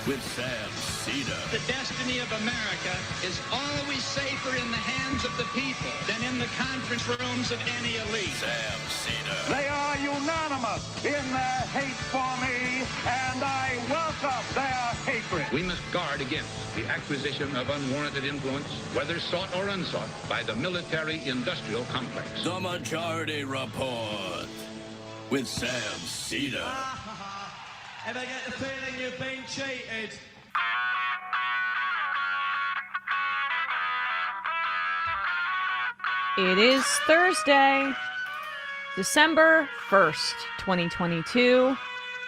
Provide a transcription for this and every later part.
with Sam Seder. The destiny of America is always safer in the hands of the people than in the conference rooms of any elite. Sam Seder. They are unanimous in their hate for me, and I welcome their hatred. We must guard against the acquisition of unwarranted influence, whether sought or unsought, by the military-industrial complex. The Majority Report with Sam Seder. Ever get the feeling you've been cheated? It is Thursday, December 1st, 2022.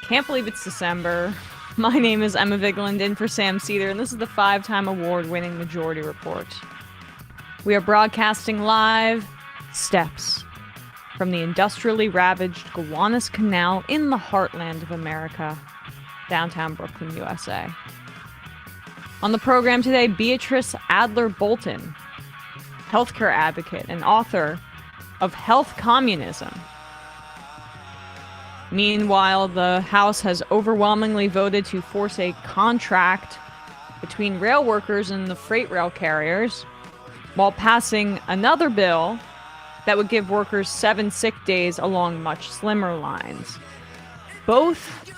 Can't believe it's December. My name is Emma Vigeland, in for Sam Seder, and this is the 5-time award-winning Majority Report. We are broadcasting live steps from the industrially ravaged Gowanus Canal in the heartland of America, downtown Brooklyn, USA. On the program today, Beatrice Adler-Bolton, healthcare advocate and author of Health Communism. Meanwhile, the House has overwhelmingly voted to force a contract between rail workers and the freight rail carriers, while passing another bill that would give workers 7 sick days along much slimmer lines. Both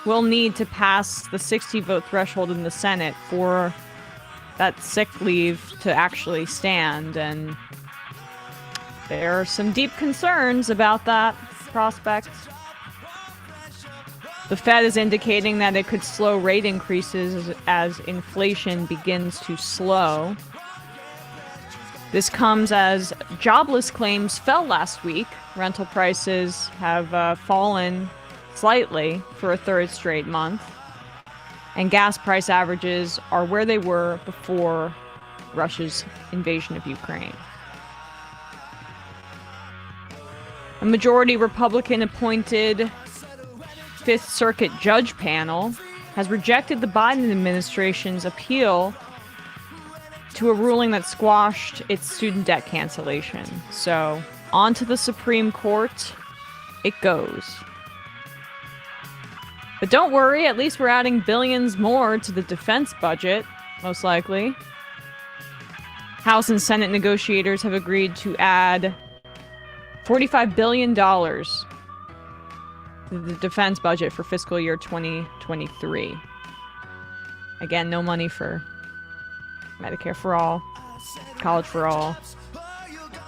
will need to pass the 60-vote threshold in the Senate for that sick leave to actually stand, and there are some deep concerns about that prospect. The Fed is indicating that it could slow rate increases as inflation begins to slow. This comes as jobless claims fell last week. Rental prices have fallen slightly for a third straight month. And gas price averages are where they were before Russia's invasion of Ukraine. A majority Republican appointed Fifth Circuit judge panel has rejected the Biden administration's appeal to a ruling that squashed its student debt cancellation. So, on to the Supreme Court it goes. But don't worry, at least we're adding billions more to the defense budget, most likely. House and Senate negotiators have agreed to add $45 billion to the defense budget for fiscal year 2023. Again, no money for Medicare for all, college for all.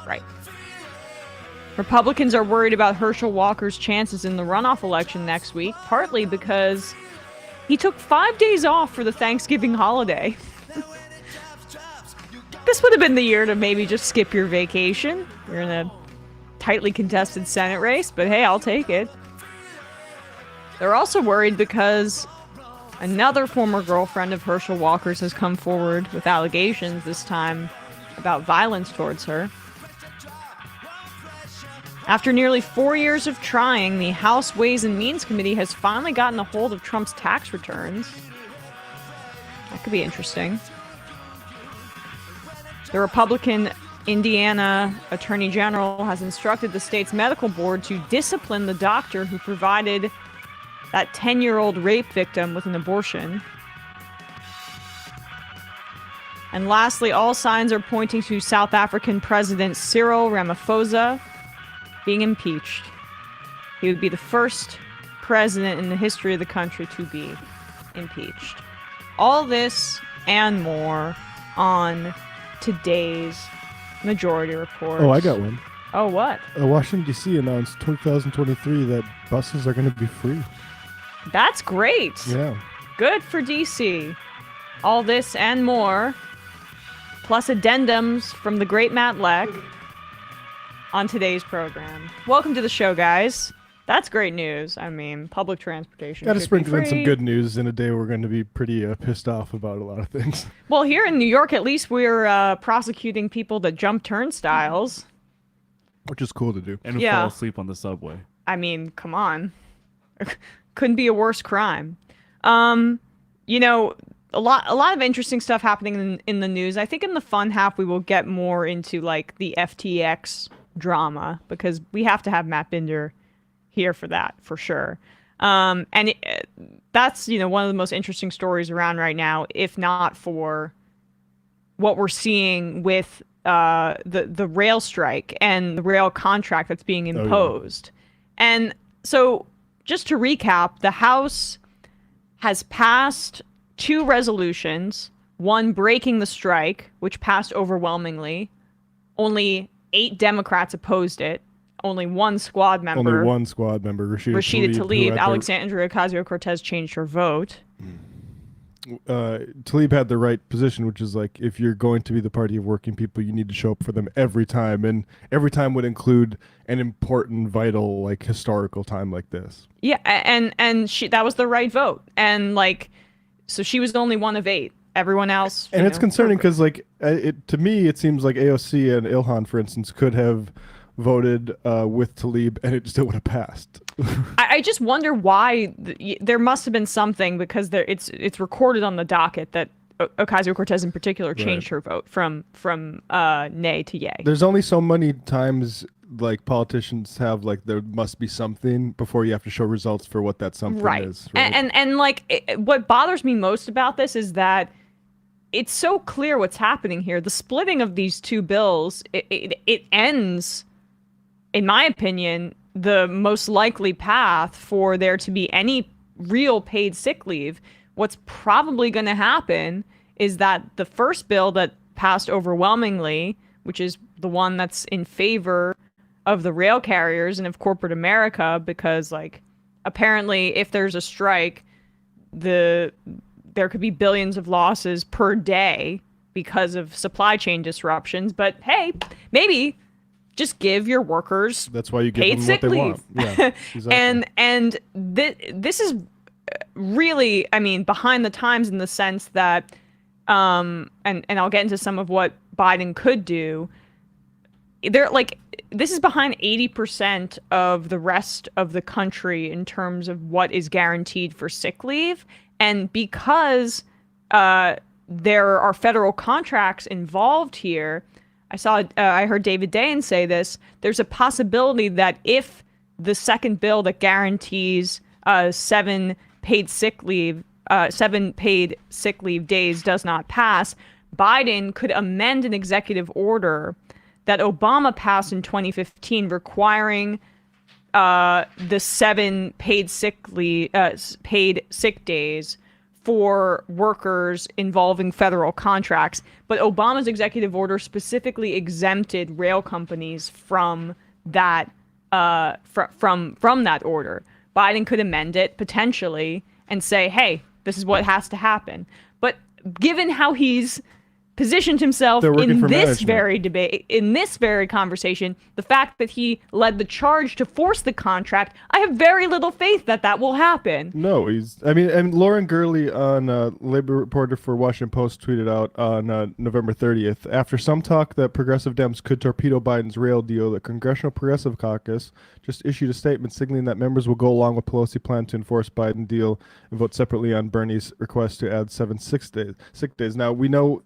Right. Republicans are worried about Herschel Walker's chances in the runoff election next week, partly because he took 5 days off for the Thanksgiving holiday. This would have been the year to maybe just skip your vacation. You're in a tightly contested Senate race, but hey, I'll take it. They're also worried because another former girlfriend of Herschel Walker's has come forward with allegations, this time about violence towards her. After nearly 4 years of trying, the House Ways and Means Committee has finally gotten a hold of Trump's tax returns. That could be interesting. The Republican Indiana Attorney General has instructed the state's medical board to discipline the doctor who provided that 10-year-old rape victim with an abortion. And lastly, all signs are pointing to South African President Cyril Ramaphosa being impeached. He would be the first president in the history of the country to be impeached. All this and more on today's Majority Report. Oh, I got one. Oh, what? Washington, D.C. announced 2023 that buses are going to be free. That's great. Yeah. Good for DC. All this and more, plus addendums from the great Matt Leck on today's program. Welcome to the show, guys. That's great news. I mean, public transportation. Got to sprinkle in some free. good news in a day we're going to be pretty pissed off about a lot of things. Well, here in New York, at least we're prosecuting people that jump turnstiles. Which is cool to do. And who fall asleep on the subway. I mean, come on. Couldn't be a worse crime. You know, a lot of interesting stuff happening in the news. I think in the fun half we will get more into like the FTX drama because we have to have Matt Binder here for that for sure. That's, one of the most interesting stories around right now, if not for what we're seeing with the rail strike and the rail contract that's being imposed. And so just to recap, the House has passed 2 resolutions, one breaking the strike, which passed overwhelmingly. Only 8 Democrats opposed it. Only one squad member, Rashida Tlaib, Alexandria Ocasio-Cortez, changed her vote. Tlaib had the right position, which is like, if you're going to be the party of working people, you need to show up for them every time, and every time would include an important, vital, like historical time like this. Yeah, and that was the right vote, and so she was the only one of 8. Everyone else, and it's concerning because to me it seems like AOC and Ilhan, for instance, could have voted with Tlaib and it still would have passed. I just wonder why. There must have been something, because it's recorded on the docket that Ocasio-Cortez in particular changed her vote from nay to yay. There's only so many times politicians have there must be something before you have to show results for what that something is. Right? And what bothers me most about this is that it's so clear what's happening here. The splitting of these 2 bills, it ends, in my opinion, the most likely path for there to be any real paid sick leave. What's probably going to happen is that the first bill that passed overwhelmingly, which is the one that's in favor of the rail carriers and of corporate America, because apparently if there's a strike, there could be billions of losses per day because of supply chain disruptions. But hey, maybe just give your workers that's why you give paid them sick what they leave. Want. Yeah, exactly. and this is really, behind the times in the sense that and I'll get into some of what Biden could do. This is behind 80% of the rest of the country in terms of what is guaranteed for sick leave. And because there are federal contracts involved here, I heard David Dayen say this, there's a possibility that if the second bill that guarantees 7 paid sick leave days does not pass, Biden could amend an executive order that Obama passed in 2015 requiring the 7 paid sick days for workers involving federal contracts. But Obama's executive order specifically exempted rail companies from that from that order. Biden could amend it potentially and say, hey, this is what has to happen. But given how he's positioned himself in this very debate, in this very conversation, the fact that he led the charge to force the contract, I have very little faith that that will happen. No, and Lauren Gurley on Labor reporter for Washington Post tweeted out on November 30th, after some talk that progressive Dems could torpedo Biden's rail deal, the Congressional Progressive Caucus just issued a statement signaling that members will go along with Pelosi's plan to enforce Biden deal and vote separately on Bernie's request to add 7 sick days. Now, we know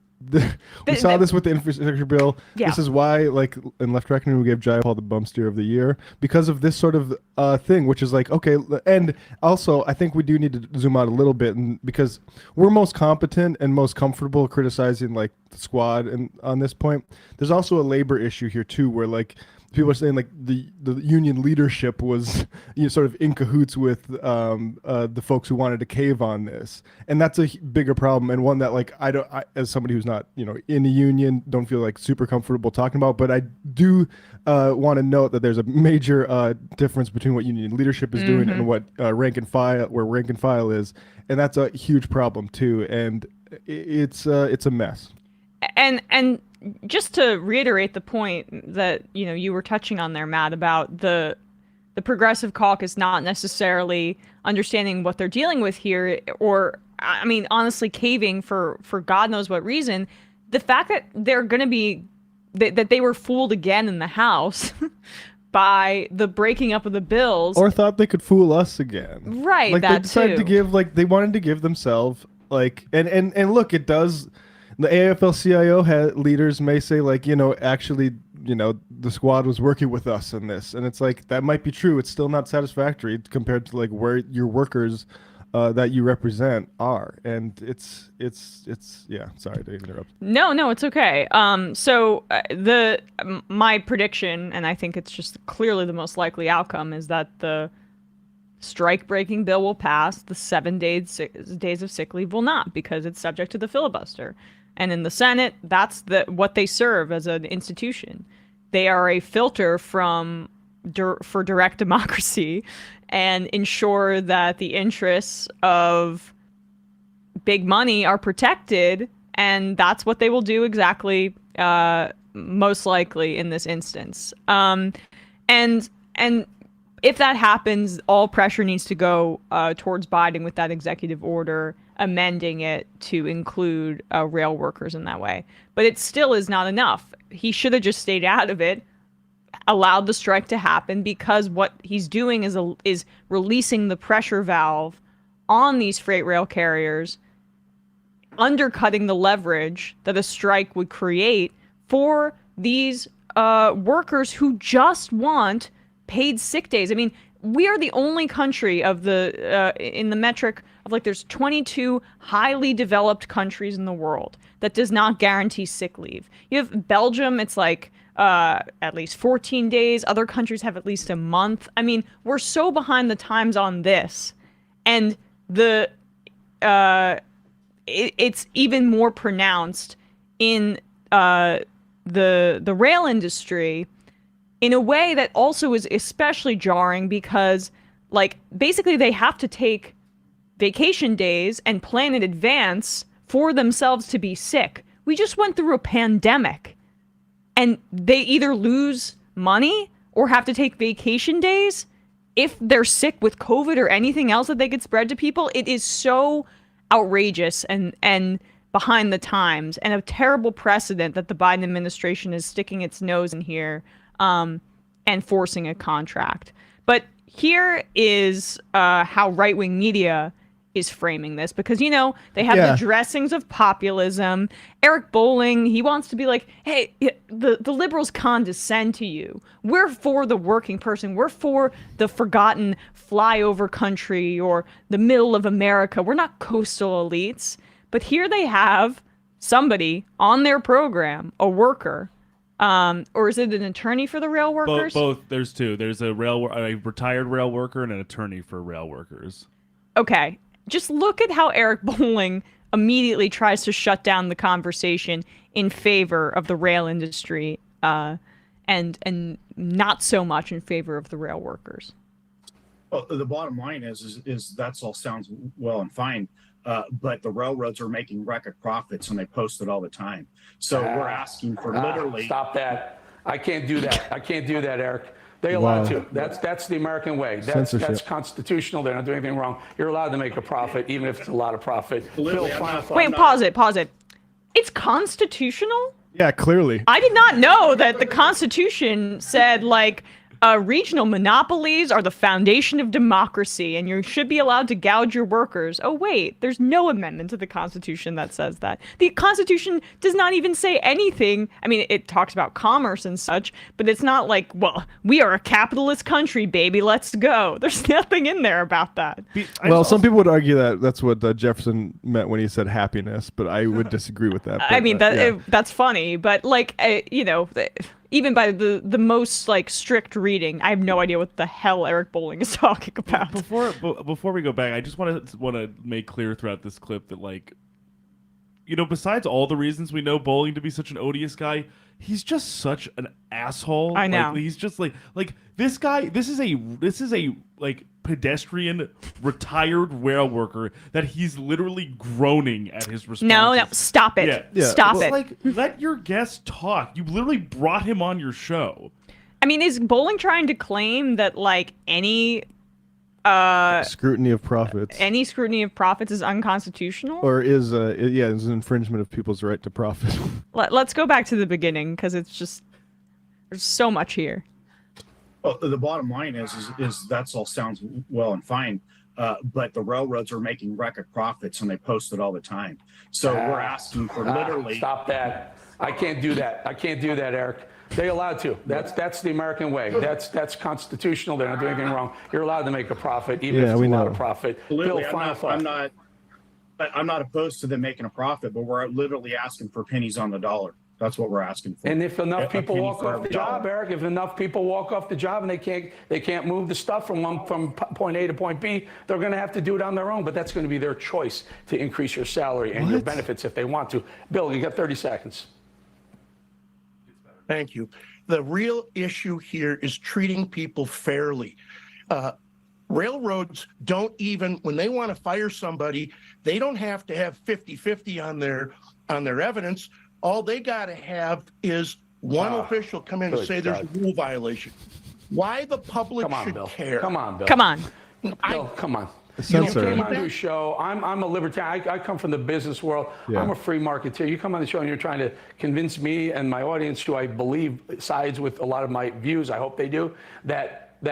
we saw this with the infrastructure bill. Yeah. This is why, in Left Reckoning, we gave Jayapal the bum steer of the year because of this sort of thing, which is okay. And also, I think we do need to zoom out a little bit, because we're most competent and most comfortable criticizing the squad. And on this point, there's also a labor issue here too, where people are saying the union leadership was sort of in cahoots with the folks who wanted to cave on this, and that's a bigger problem, and one that I as somebody who's not in a union, don't feel super comfortable talking about. But I do want to note that there's a major difference between what union leadership is doing and what rank and file is, and that's a huge problem too, and it's a mess. And just to reiterate the point that you were touching on there, Matt, about the Progressive Caucus not necessarily understanding what they're dealing with here, or honestly caving for God knows what reason. The fact that they're going to be that they were fooled again in the House by the breaking up of the bills, or thought they could fool us again, right? They decided to give they wanted to give themselves and look, it does. The AFL-CIO leaders may say, actually, the squad was working with us in this, and it's like that might be true. It's still not satisfactory compared to like where your workers that you represent are, and it's yeah. Sorry to interrupt. No, it's okay. My prediction, and I think it's just clearly the most likely outcome, is that the strike-breaking bill will pass. The 7 days of sick leave will not, because it's subject to the filibuster. And in the Senate, that's what they serve as an institution. They are a filter for direct democracy and ensure that the interests of big money are protected, and that's what they will do exactly, most likely in this instance. And if that happens, all pressure needs to go towards Biden with that executive order, amending it to include rail workers in that way. But it still is not enough. He should have just stayed out of it, allowed the strike to happen, because what he's doing is releasing the pressure valve on these freight rail carriers, undercutting the leverage that a strike would create for these workers who just want paid sick days. I mean, we are the only country of in the metric of like there's 22 highly developed countries in the world that does not guarantee sick leave. You have Belgium, it's like at least 14 days. Other countries have at least a month. I mean, we're so behind the times on this, and it's even more pronounced in the rail industry, in a way that also is especially jarring, because like basically they have to take vacation days and plan in advance for themselves to be sick. We just went through a pandemic, and they either lose money or have to take vacation days if they're sick with COVID or anything else that they could spread to people. It is so outrageous and behind the times, and a terrible precedent that the Biden administration is sticking its nose in here and forcing a contract. But here is how right-wing media is framing this, because, you know, they have the dressings of populism. Eric Bolling, he wants to be like, hey, the liberals condescend to you. We're for the working person. We're for the forgotten flyover country or the middle of America. We're not coastal elites. But here they have somebody on their program, a worker, or is it an attorney for the rail workers? Both. There's two. There's a retired rail worker and an attorney for rail workers. Okay. Just look at how Eric Bolling immediately tries to shut down the conversation in favor of the rail industry, and not so much in favor of the rail workers. Well, the bottom line is that's all sounds well and fine, but the railroads are making record profits, and they post it all the time. So we're asking for literally. Stop that! I can't do that. I can't do that, Eric. They allowed to. That's the American way. That's constitutional. They're not doing anything wrong. You're allowed to make a profit, even if it's a lot of profit. Wait, pause it. It's constitutional? Yeah, clearly. I did not know that the Constitution said, like, regional monopolies are the foundation of democracy, and you should be allowed to gouge your workers. Oh, wait, there's no amendment to the Constitution that says that. The Constitution does not even say anything. I mean, it talks about commerce and such, but it's not like, well, we are a capitalist country, baby, let's go. There's nothing in there about that. Well, some people would argue that that's what Jefferson meant when he said happiness, but I would disagree with that. I mean, that's funny, but like, you know, even by the most like strict reading, I have no idea what the hell Eric Bolling is talking about. Before we go back, I just want to make clear throughout this clip that, like, you know, besides all the reasons we know Bolling to be such an odious guy, he's just such an asshole. I know. Like, he's just like this guy. This is a like pedestrian retired rail worker that he's literally groaning at his responses. No, stop it. Yeah. Stop it. Like, let your guest talk. You literally brought him on your show. I mean, is Bolling trying to claim that like any scrutiny of profits is unconstitutional, or is is an infringement of people's right to profit? Let's go back to the beginning, because it's just there's so much here. Well, the bottom line is that's all sounds well and fine, but the railroads are making record profits, and they post it all the time. So we're asking for literally. Stop that! I can't do that. I can't do that, Eric. They're allowed to. That's the American way. That's constitutional. They're not doing anything wrong. You're allowed to make a profit, even if it's a lot of profit. Absolutely. Bill, final thought. I'm not opposed to them making a profit, but we're literally asking for pennies on the dollar. That's what we're asking for. And if enough people walk off the job, Eric, if enough people walk off the job and they can't move the stuff from point A to point B, they're going to have to do it on their own. But that's going to be their choice to increase your salary and your benefits if they want to. Bill, you got 30 seconds. Thank you. The real issue here is treating people fairly. Railroads don't even, when they want to fire somebody, they don't have to have 50-50 on their evidence. All they got to have is one official come in and say there's a rule violation. Why the public should care? Come on, Bill. Come on. Bill, come on. You came on your show. I'm a libertarian. I come from the business world. Yeah. I'm a free marketeer. You come on the show and you're trying to convince me and my audience, who I believe sides with a lot of my views, I hope they do, that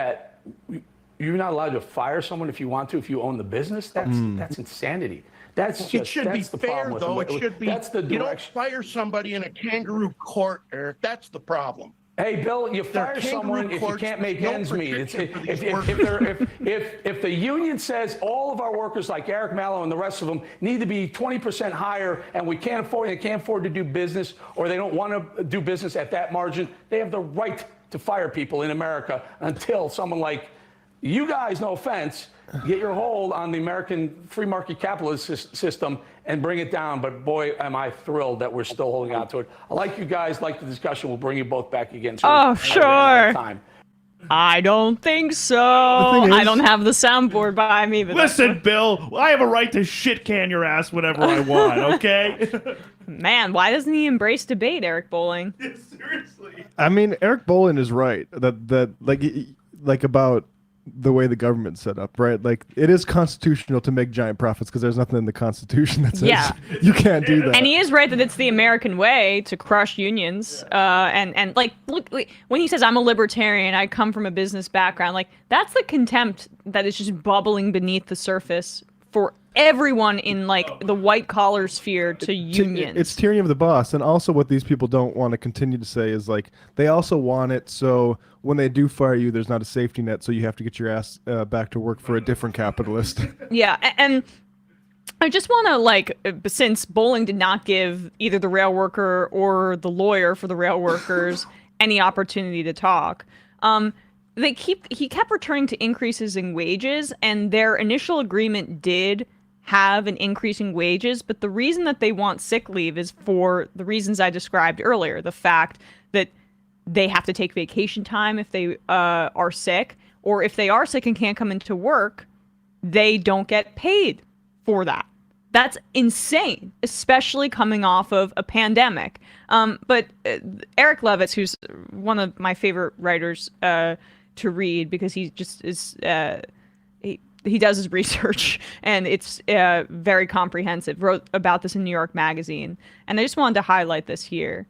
you're not allowed to fire someone if you want to, if you own the business. That's insanity. It should be fair, though. It should be. That's the direction. You don't fire somebody in a kangaroo court, Eric. That's the problem. Hey, Bill, you fire someone if you can't make ends meet. If the union says all of our workers, like Eric Mallow and the rest of them, need to be 20% higher, and we can't afford to do business, or they don't want to do business at that margin, they have the right to fire people in America until someone like you guys, no offense, get your hold on the American free market capitalist system and bring it down. But boy, am I thrilled that we're still holding on to it. I like you guys, like the discussion. We'll bring you both back again soon. Oh, sure. I don't think so. I don't have the soundboard by me. But listen, Bill, I have a right to shit can your ass whenever I want, okay? Man, why doesn't he embrace debate, Eric Bolling? Seriously. I mean, Eric Bolling is right. That like about the way the government's set up, right? Like, it is constitutional to make giant profits because there's nothing in the Constitution that says you can't do that. And he is right that it's the American way to crush unions. And like, look, when he says I'm a libertarian, I come from a business background, like, that's the contempt that is just bubbling beneath the surface for everyone in like the white collar sphere to unions. It's tyranny of the boss. And also what these people don't want to continue to say is like, they also want it so when they do fire you, there's not a safety net, so you have to get your ass back to work for a different capitalist. Yeah, and I just want to, like, since Bolling did not give either the rail worker or the lawyer for the rail workers any opportunity to talk, he kept returning to increases in wages, and their initial agreement did have an increase in wages, but the reason that they want sick leave is for the reasons I described earlier, the fact that they have to take vacation time if they are sick, or if they are sick and can't come into work, they don't get paid for that. That's insane, especially coming off of a pandemic. But Eric Levitz, who's one of my favorite writers to read because he just is, he does his research and it's very comprehensive, wrote about this in New York Magazine. And I just wanted to highlight this here.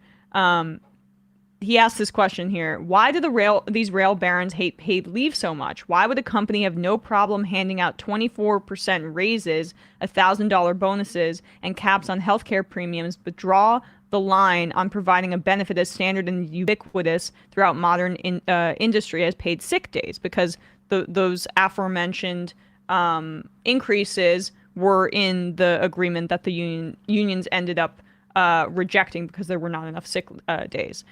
He asked this question here: why do these rail barons hate paid leave so much? Why would a company have no problem handing out 24% raises, $1,000 bonuses, and caps on healthcare premiums, but draw the line on providing a benefit as standard and ubiquitous throughout modern industry as paid sick days? Because those aforementioned increases were in the agreement that the unions ended up rejecting because there were not enough sick days.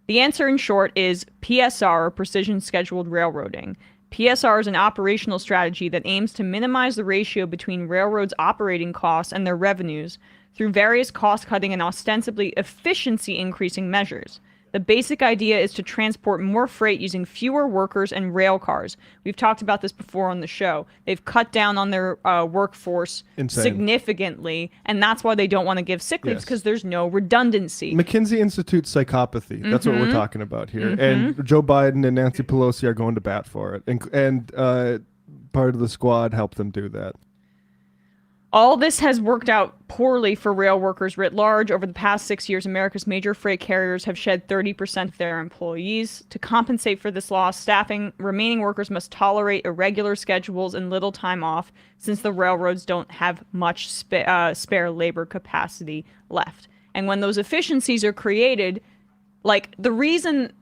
The answer, in short, is PSR, or Precision Scheduled Railroading. PSR is an operational strategy that aims to minimize the ratio between railroads' operating costs and their revenues through various cost-cutting and ostensibly efficiency-increasing measures. The basic idea is to transport more freight using fewer workers and rail cars. We've talked about this before on the show. They've cut down on their workforce significantly, and that's why they don't want to give sick leaves, because there's no redundancy. McKinsey Institute's psychopathy. That's what we're talking about here. And Joe Biden and Nancy Pelosi are going to bat for it. And part of the squad helped them do that. All this has worked out poorly for rail workers writ large. Over the past 6 years, America's major freight carriers have shed 30% of their employees. To compensate for this loss, remaining workers must tolerate irregular schedules and little time off, since the railroads don't have much spare labor capacity left. And when those efficiencies are created, like the reason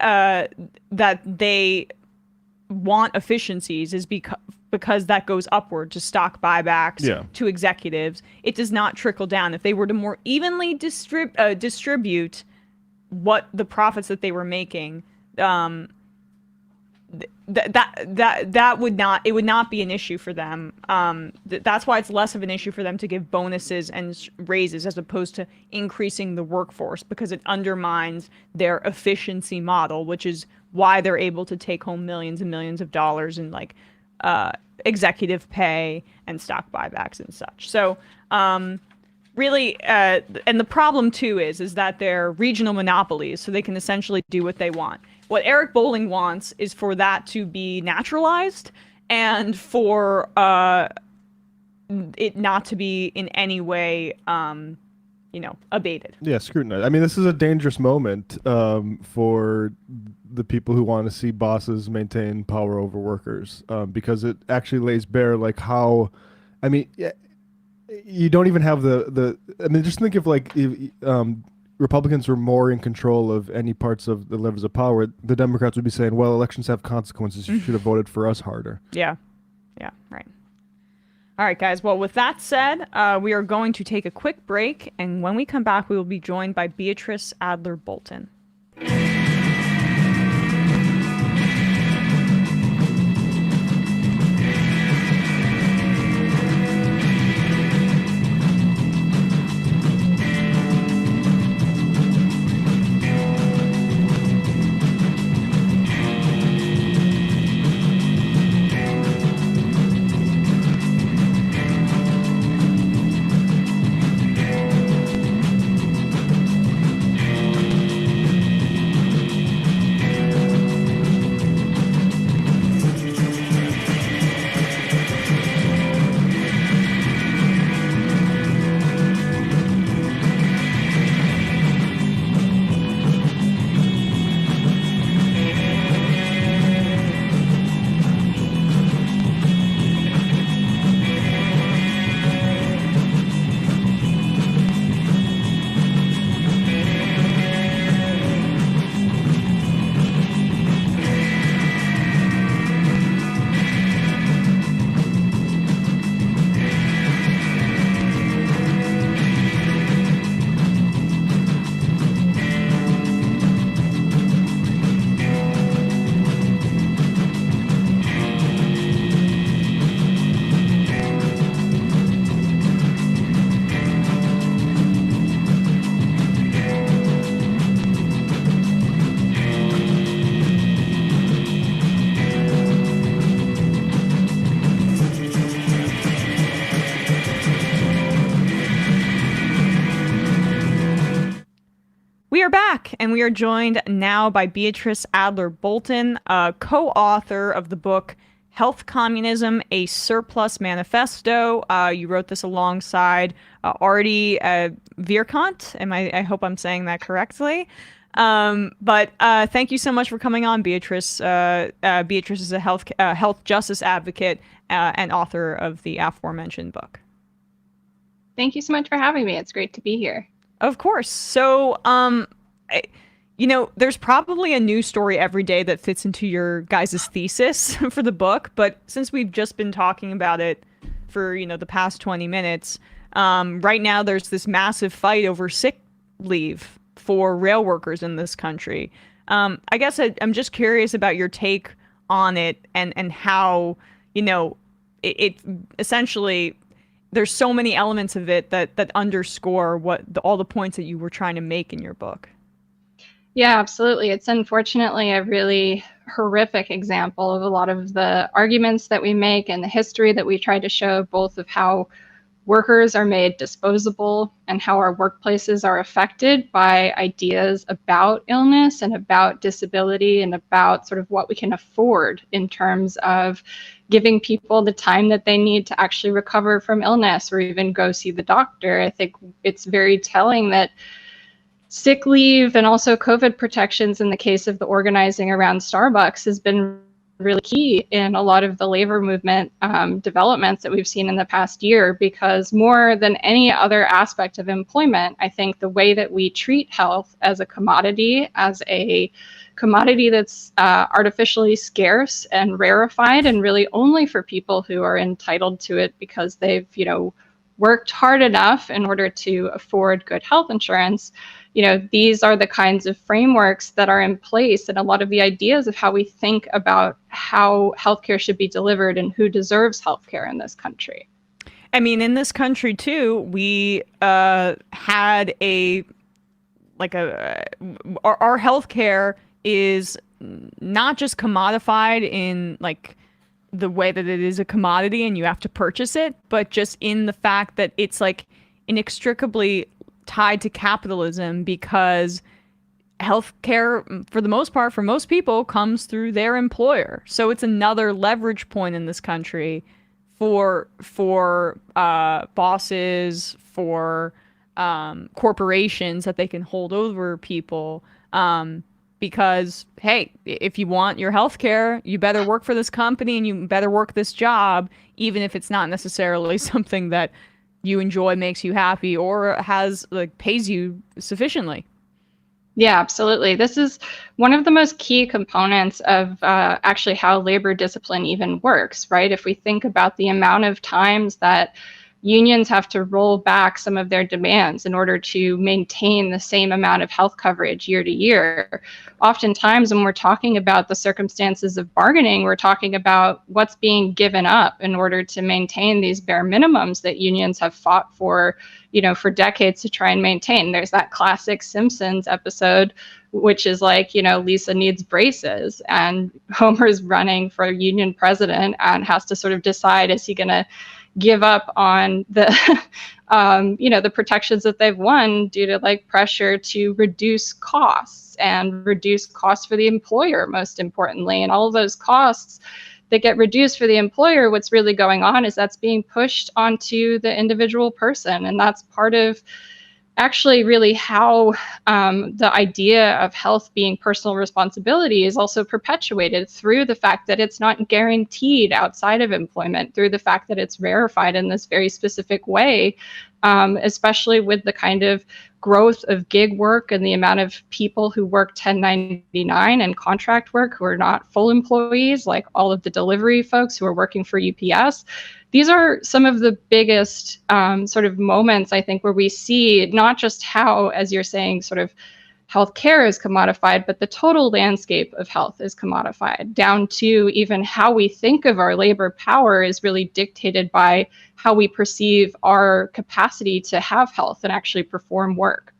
that they want efficiencies is because that goes upward to stock buybacks, to executives. It does not trickle down. If they were to more evenly distribute what the profits that they were making, that would not be an issue for them. That's why it's less of an issue for them to give bonuses and raises as opposed to increasing the workforce, because it undermines their efficiency model, which is why they're able to take home millions and millions of dollars in like executive pay and stock buybacks and such. So really, and the problem too is that they're regional monopolies, so they can essentially do what they want. What Eric Bolling wants is for that to be naturalized and for it not to be in any way, abated. Yeah, scrutinized. I mean, this is a dangerous moment for the people who want to see bosses maintain power over workers, because it actually lays bare like how, I mean, you don't even have the. I mean, just think of like Republicans were more in control of any parts of the levers of power, the Democrats would be saying, well, elections have consequences. You should have voted for us harder. Yeah. Yeah, right. All right, guys. Well, with that said, we are going to take a quick break. And when we come back, we will be joined by Beatrice Adler-Bolton. We are back, and we are joined now by Beatrice Adler-Bolton, co-author of the book Health Communism, a Surplus Manifesto. You wrote this alongside Artie Vierkant. I hope I'm saying that correctly. But thank you so much for coming on, Beatrice. Beatrice is a health justice advocate and author of the aforementioned book. Thank you so much for having me. It's great to be here. Of course. So, there's probably a new story every day that fits into your guys' thesis for the book. But since we've just been talking about it for, the past 20 minutes, right now there's this massive fight over sick leave for rail workers in this country. I guess I'm just curious about your take on it and how, it essentially... There's so many elements of it that underscore all the points that you were trying to make in your book. Yeah, absolutely. It's unfortunately a really horrific example of a lot of the arguments that we make and the history that we try to show, both of how workers are made disposable and how our workplaces are affected by ideas about illness and about disability and about sort of what we can afford in terms of giving people the time that they need to actually recover from illness or even go see the doctor. I think it's very telling that sick leave and also COVID protections in the case of the organizing around Starbucks has been really key in a lot of the labor movement developments that we've seen in the past year, because more than any other aspect of employment, I think the way that we treat health as a commodity that's artificially scarce and rarefied, and really only for people who are entitled to it because they've, worked hard enough in order to afford good health insurance. These are the kinds of frameworks that are in place, and a lot of the ideas of how we think about how healthcare should be delivered and who deserves healthcare in this country. I mean, in this country too, we had our healthcare is not just commodified in like the way that it is a commodity and you have to purchase it, but just in the fact that it's like inextricably tied to capitalism, because healthcare, for the most part, for most people, comes through their employer. So it's another leverage point in this country for bosses, for corporations, that they can hold over people. Because, hey, if you want your health care, you better work for this company and you better work this job, even if it's not necessarily something that you enjoy, makes you happy, or pays you sufficiently. Yeah, absolutely. This is one of the most key components of actually how labor discipline even works, right? If we think about the amount of times that unions have to roll back some of their demands in order to maintain the same amount of health coverage year to year. Oftentimes, when we're talking about the circumstances of bargaining, we're talking about what's being given up in order to maintain these bare minimums that unions have fought for, for decades to try and maintain. There's that classic Simpsons episode, which is like, Lisa needs braces, and Homer's running for union president and has to sort of decide, is he going to give up on the, the protections that they've won due to like pressure to reduce costs for the employer, most importantly. And all of those costs that get reduced for the employer, what's really going on is that's being pushed onto the individual person. And that's part of actually really how the idea of health being personal responsibility is also perpetuated through the fact that it's not guaranteed outside of employment, through the fact that it's rarefied in this very specific way, especially with the kind of growth of gig work and the amount of people who work 1099 and contract work who are not full employees, like all of the delivery folks who are working for UPS. These are some of the biggest sort of moments, I think, where we see not just how, as you're saying, sort of healthcare is commodified, but the total landscape of health is commodified, down to even how we think of our labor power is really dictated by how we perceive our capacity to have health and actually perform work.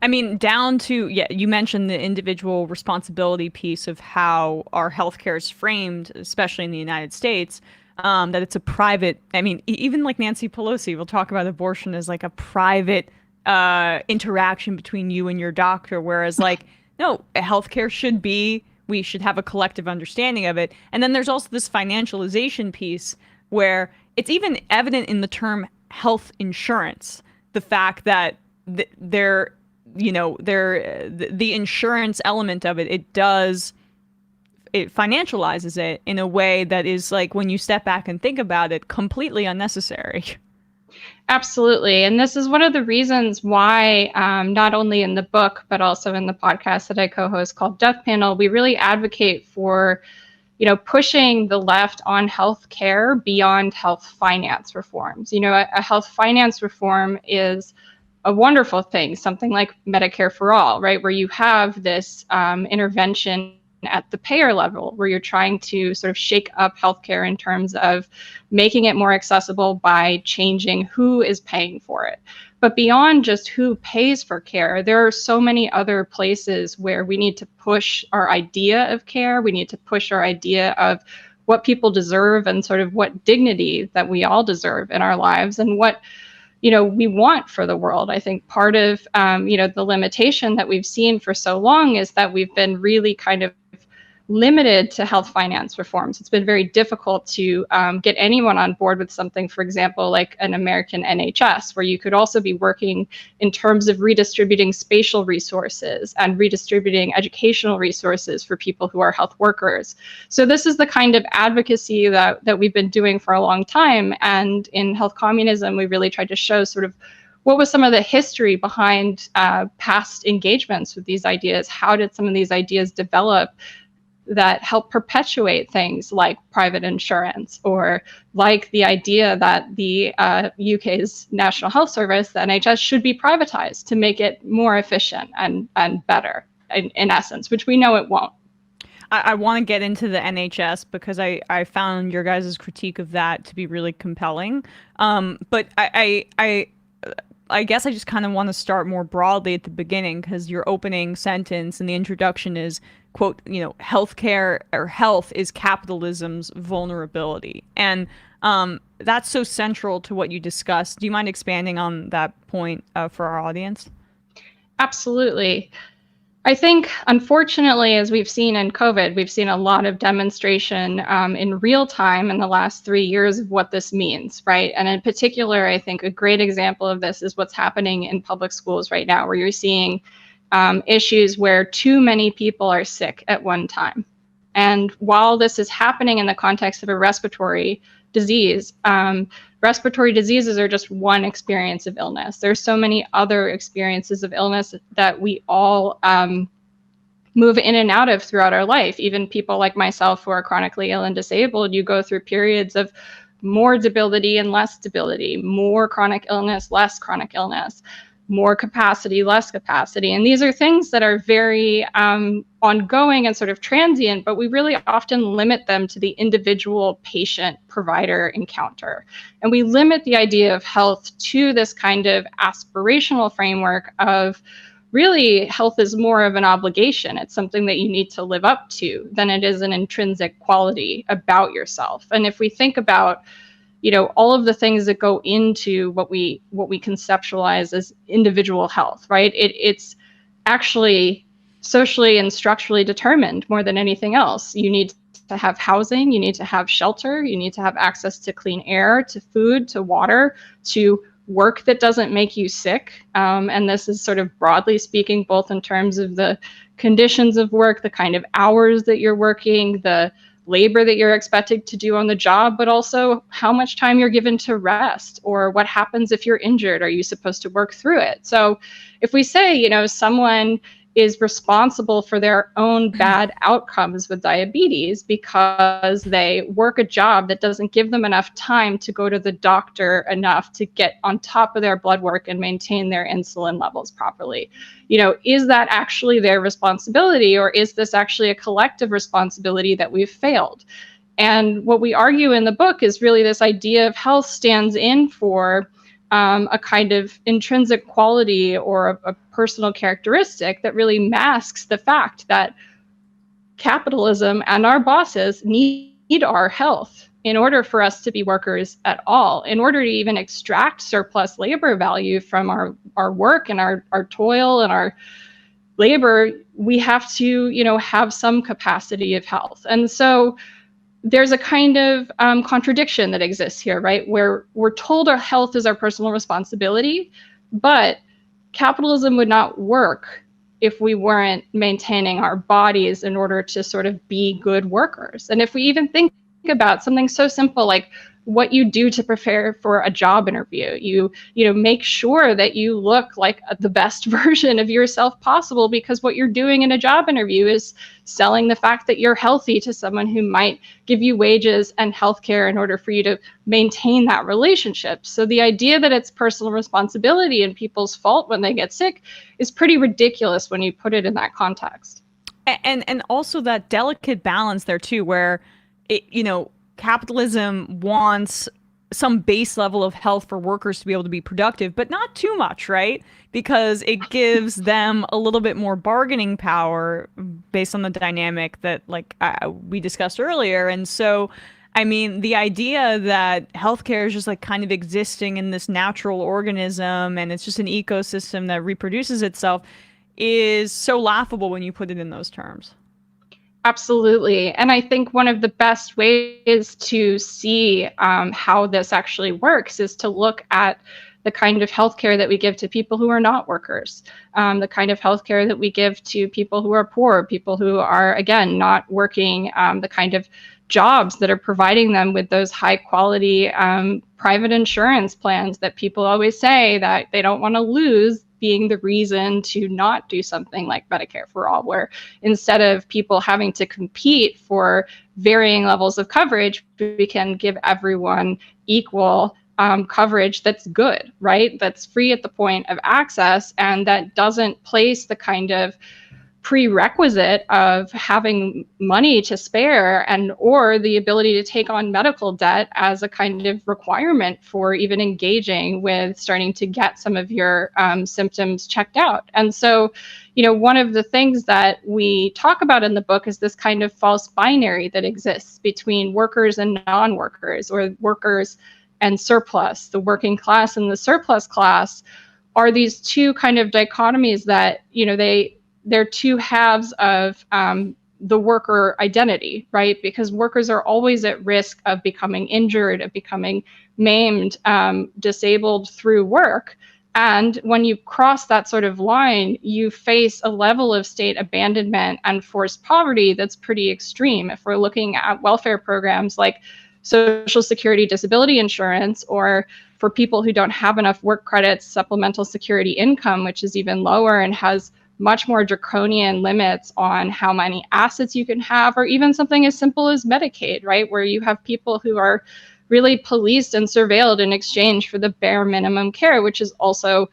I mean, down to, you mentioned the individual responsibility piece of how our healthcare is framed, especially in the United States. That it's a private, even like Nancy Pelosi will talk about abortion as like a private interaction between you and your doctor, whereas like, no, healthcare we should have a collective understanding of it. And then there's also this financialization piece where it's even evident in the term health insurance, the fact that the insurance element of it financializes it in a way that is, like, when you step back and think about it, completely unnecessary. Absolutely. And this is one of the reasons why, not only in the book, but also in the podcast that I co-host called Death Panel, we really advocate for, pushing the left on healthcare beyond health finance reforms. A health finance reform is a wonderful thing, something like Medicare for all, right? Where you have this intervention at the payer level, where you're trying to sort of shake up healthcare in terms of making it more accessible by changing who is paying for it. But beyond just who pays for care, there are so many other places where we need to push our idea of care. We need to push our idea of what people deserve and sort of what dignity that we all deserve in our lives and what we want for the world. I think part of, the limitation that we've seen for so long is that we've been really kind of limited to health finance reforms. It's been very difficult to get anyone on board with something, for example, like an American NHS, where you could also be working in terms of redistributing spatial resources and redistributing educational resources for people who are health workers. So this is the kind of advocacy that we've been doing for a long time. And in Health Communism, we really tried to show sort of what was some of the history behind past engagements with these ideas? How did some of these ideas develop that help perpetuate things like private insurance, or like the idea that the UK's National Health Service, the NHS, should be privatized to make it more efficient and better in essence, which we know it won't. I want to get into the NHS because I found your guys' critique of that to be really compelling. But I guess I just kind of want to start more broadly at the beginning, because your opening sentence in the introduction is, quote, healthcare or health is capitalism's vulnerability. And that's so central to what you discussed. Do you mind expanding on that point for our audience? Absolutely. I think, unfortunately, as we've seen in COVID, we've seen a lot of demonstration in real time in the last 3 years of what this means, right? And in particular, I think a great example of this is what's happening in public schools right now, where you're seeing issues where too many people are sick at one time. And while this is happening in the context of a respiratory disease, respiratory diseases are just one experience of illness. There's so many other experiences of illness that we all move in and out of throughout our life. Even people like myself who are chronically ill and disabled, you go through periods of more debility and less debility, more chronic illness, less chronic illness, more capacity, less capacity. And these are things that are very ongoing and sort of transient, but we really often limit them to the individual patient-provider encounter. And we limit the idea of health to this kind of aspirational framework of really health is more of an obligation. It's something that you need to live up to than it is an intrinsic quality about yourself. And if we think about all of the things that go into what we conceptualize as individual health, right? It's actually socially and structurally determined more than anything else. You need to have housing, you need to have shelter, you need to have access to clean air, to food, to water, to work that doesn't make you sick. And this is sort of broadly speaking, both in terms of the conditions of work, the kind of hours that you're working, the labor that you're expected to do on the job, but also how much time you're given to rest, or what happens if you're injured. Are you supposed to work through it? So if we say, someone is responsible for their own bad outcomes with diabetes because they work a job that doesn't give them enough time to go to the doctor enough to get on top of their blood work and maintain their insulin levels properly. Is that actually their responsibility, or is this actually a collective responsibility that we've failed? And what we argue in the book is really this idea of health stands in for a kind of intrinsic quality or a personal characteristic that really masks the fact that capitalism and our bosses need our health in order for us to be workers at all. In order to even extract surplus labor value from our work and our toil and our labor, we have to, have some capacity of health. And so there's a kind of contradiction that exists here, right? Where we're told our health is our personal responsibility, but capitalism would not work if we weren't maintaining our bodies in order to sort of be good workers. And if we even think about something so simple like what you do to prepare for a job interview, you make sure that you look like the best version of yourself possible, because what you're doing in a job interview is selling the fact that you're healthy to someone who might give you wages and healthcare in order for you to maintain that relationship. So the idea that it's personal responsibility and people's fault when they get sick is pretty ridiculous when you put it in that context. And also that delicate balance there too, where capitalism wants some base level of health for workers to be able to be productive, but not too much, right? Because it gives them a little bit more bargaining power based on the dynamic that we discussed earlier. And so, the idea that healthcare is just kind of existing in this natural organism and it's just an ecosystem that reproduces itself is so laughable when you put it in those terms. Absolutely. And I think one of the best ways to see how this actually works is to look at the kind of healthcare that we give to people who are not workers, the kind of healthcare that we give to people who are poor, people who are, again, not working, the kind of jobs that are providing them with those high quality private insurance plans that people always say that they don't want to lose, being the reason to not do something like Medicare for All, where instead of people having to compete for varying levels of coverage, we can give everyone equal coverage that's good, right? That's free at the point of access, and that doesn't place the kind of prerequisite of having money to spare and or the ability to take on medical debt as a kind of requirement for even engaging with starting to get some of your symptoms checked out. And so, you know, one of the things that we talk about in the book is this kind of false binary that exists between workers and non-workers, or workers and surplus. The working class and the surplus class are these two kind of dichotomies that, you know, they're two halves of the worker identity, right? Because workers are always at risk of becoming injured, of becoming maimed, disabled through work. And when you cross that sort of line, you face a level of state abandonment and forced poverty that's pretty extreme. If we're looking at welfare programs like Social Security disability insurance, or for people who don't have enough work credits, supplemental security income, which is even lower and has much more draconian limits on how many assets you can have, or even something as simple as Medicaid, right? Where you have people who are really policed and surveilled in exchange for the bare minimum care, which is also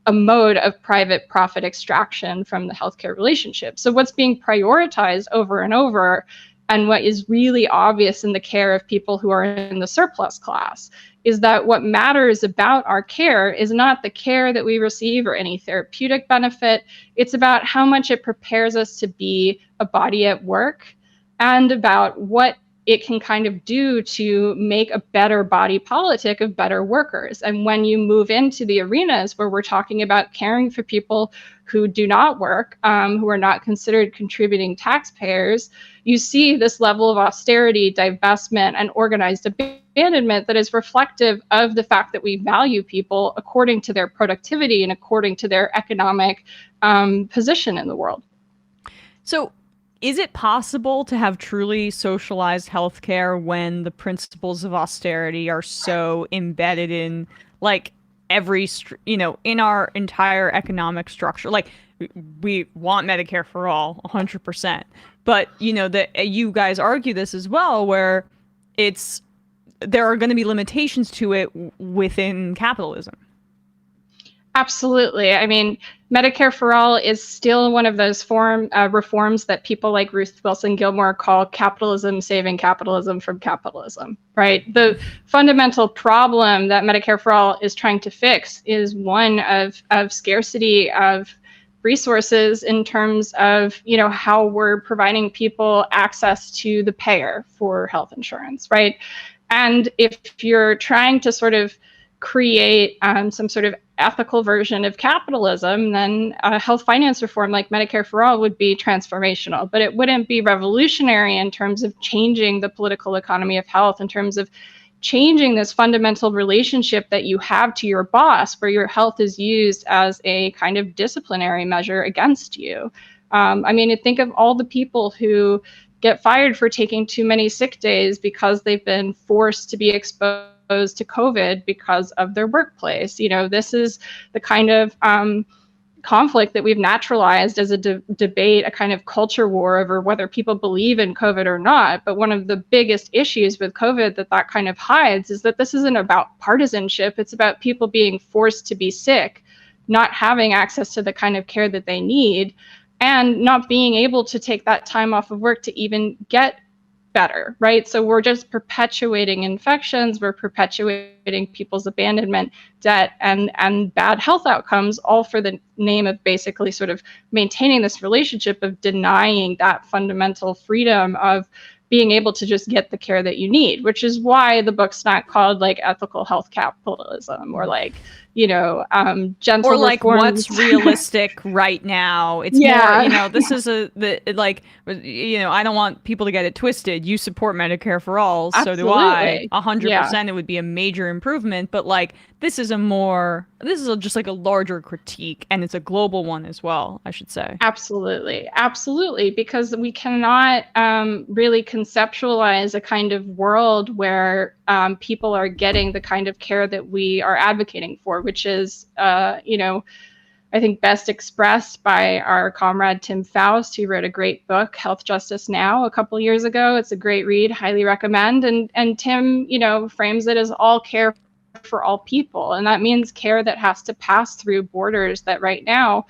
a mode of private profit extraction from the healthcare relationship. So what's being prioritized over and over, and what is really obvious in the care of people who are in the surplus class, is that what matters about our care is not the care that we receive or any therapeutic benefit. It's about how much it prepares us to be a body at work, and about what it can kind of do to make a better body politic of better workers. And when you move into the arenas where we're talking about caring for people who do not work, who are not considered contributing taxpayers, you see this level of austerity, divestment, and organized abandonment that is reflective of the fact that we value people according to their productivity and according to their economic position in the world. So, is it possible to have truly socialized healthcare when the principles of austerity are so embedded in, like, every, in our entire economic structure? Like, we want Medicare for all, 100%. But, you guys argue this as well, where there are going to be limitations to it within capitalism. Absolutely. I mean, Medicare for All is still one of those reforms that people like Ruth Wilson Gilmore call capitalism saving capitalism from capitalism, right? The fundamental problem that Medicare for All is trying to fix is one of scarcity of resources in terms of, how we're providing people access to the payer for health insurance, right? And if you're trying to sort of create some sort of ethical version of capitalism, then health finance reform like Medicare for All would be transformational, but it wouldn't be revolutionary in terms of changing the political economy of health, in terms of changing this fundamental relationship that you have to your boss, where your health is used as a kind of disciplinary measure against you. I mean, think of all the people who get fired for taking too many sick days because they've been forced to be exposed to COVID because of their workplace. This is the kind of conflict that we've naturalized as a debate, a kind of culture war over whether people believe in COVID or not. But one of the biggest issues with COVID that kind of hides is that this isn't about partisanship. It's about people being forced to be sick, not having access to the kind of care that they need, and not being able to take that time off of work to even get better, right? So we're just perpetuating infections, we're perpetuating people's abandonment, debt, and bad health outcomes, all for the name of basically sort of maintaining this relationship of denying that fundamental freedom of being able to just get the care that you need, which is why the book's not called like ethical health capitalism or like, gentle or like reforms. what's realistic right now. It's Yeah. more, this is I don't want people to get it twisted. You support Medicare for all, so do I. Absolutely. 100%, it would be a major improvement. But like, this is just like a larger critique, and it's a global one as well, I should say. Absolutely, because we cannot really conceptualize a kind of world where people are getting the kind of care that we are advocating for, which is, I think best expressed by our comrade Tim Faust, who wrote a great book, Health Justice Now, a couple years ago. It's a great read, highly recommend. And Tim, frames it as all care for all people. And that means care that has to pass through borders that right now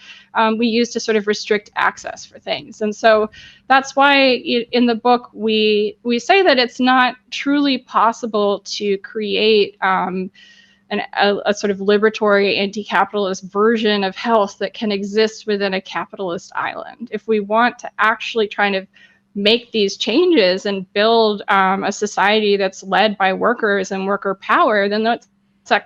we use to sort of restrict access for things. And so that's why in the book, we say that it's not truly possible to create a sort of liberatory anti-capitalist version of health that can exist within a capitalist island. If we want to actually try to make these changes and build a society that's led by workers and worker power, then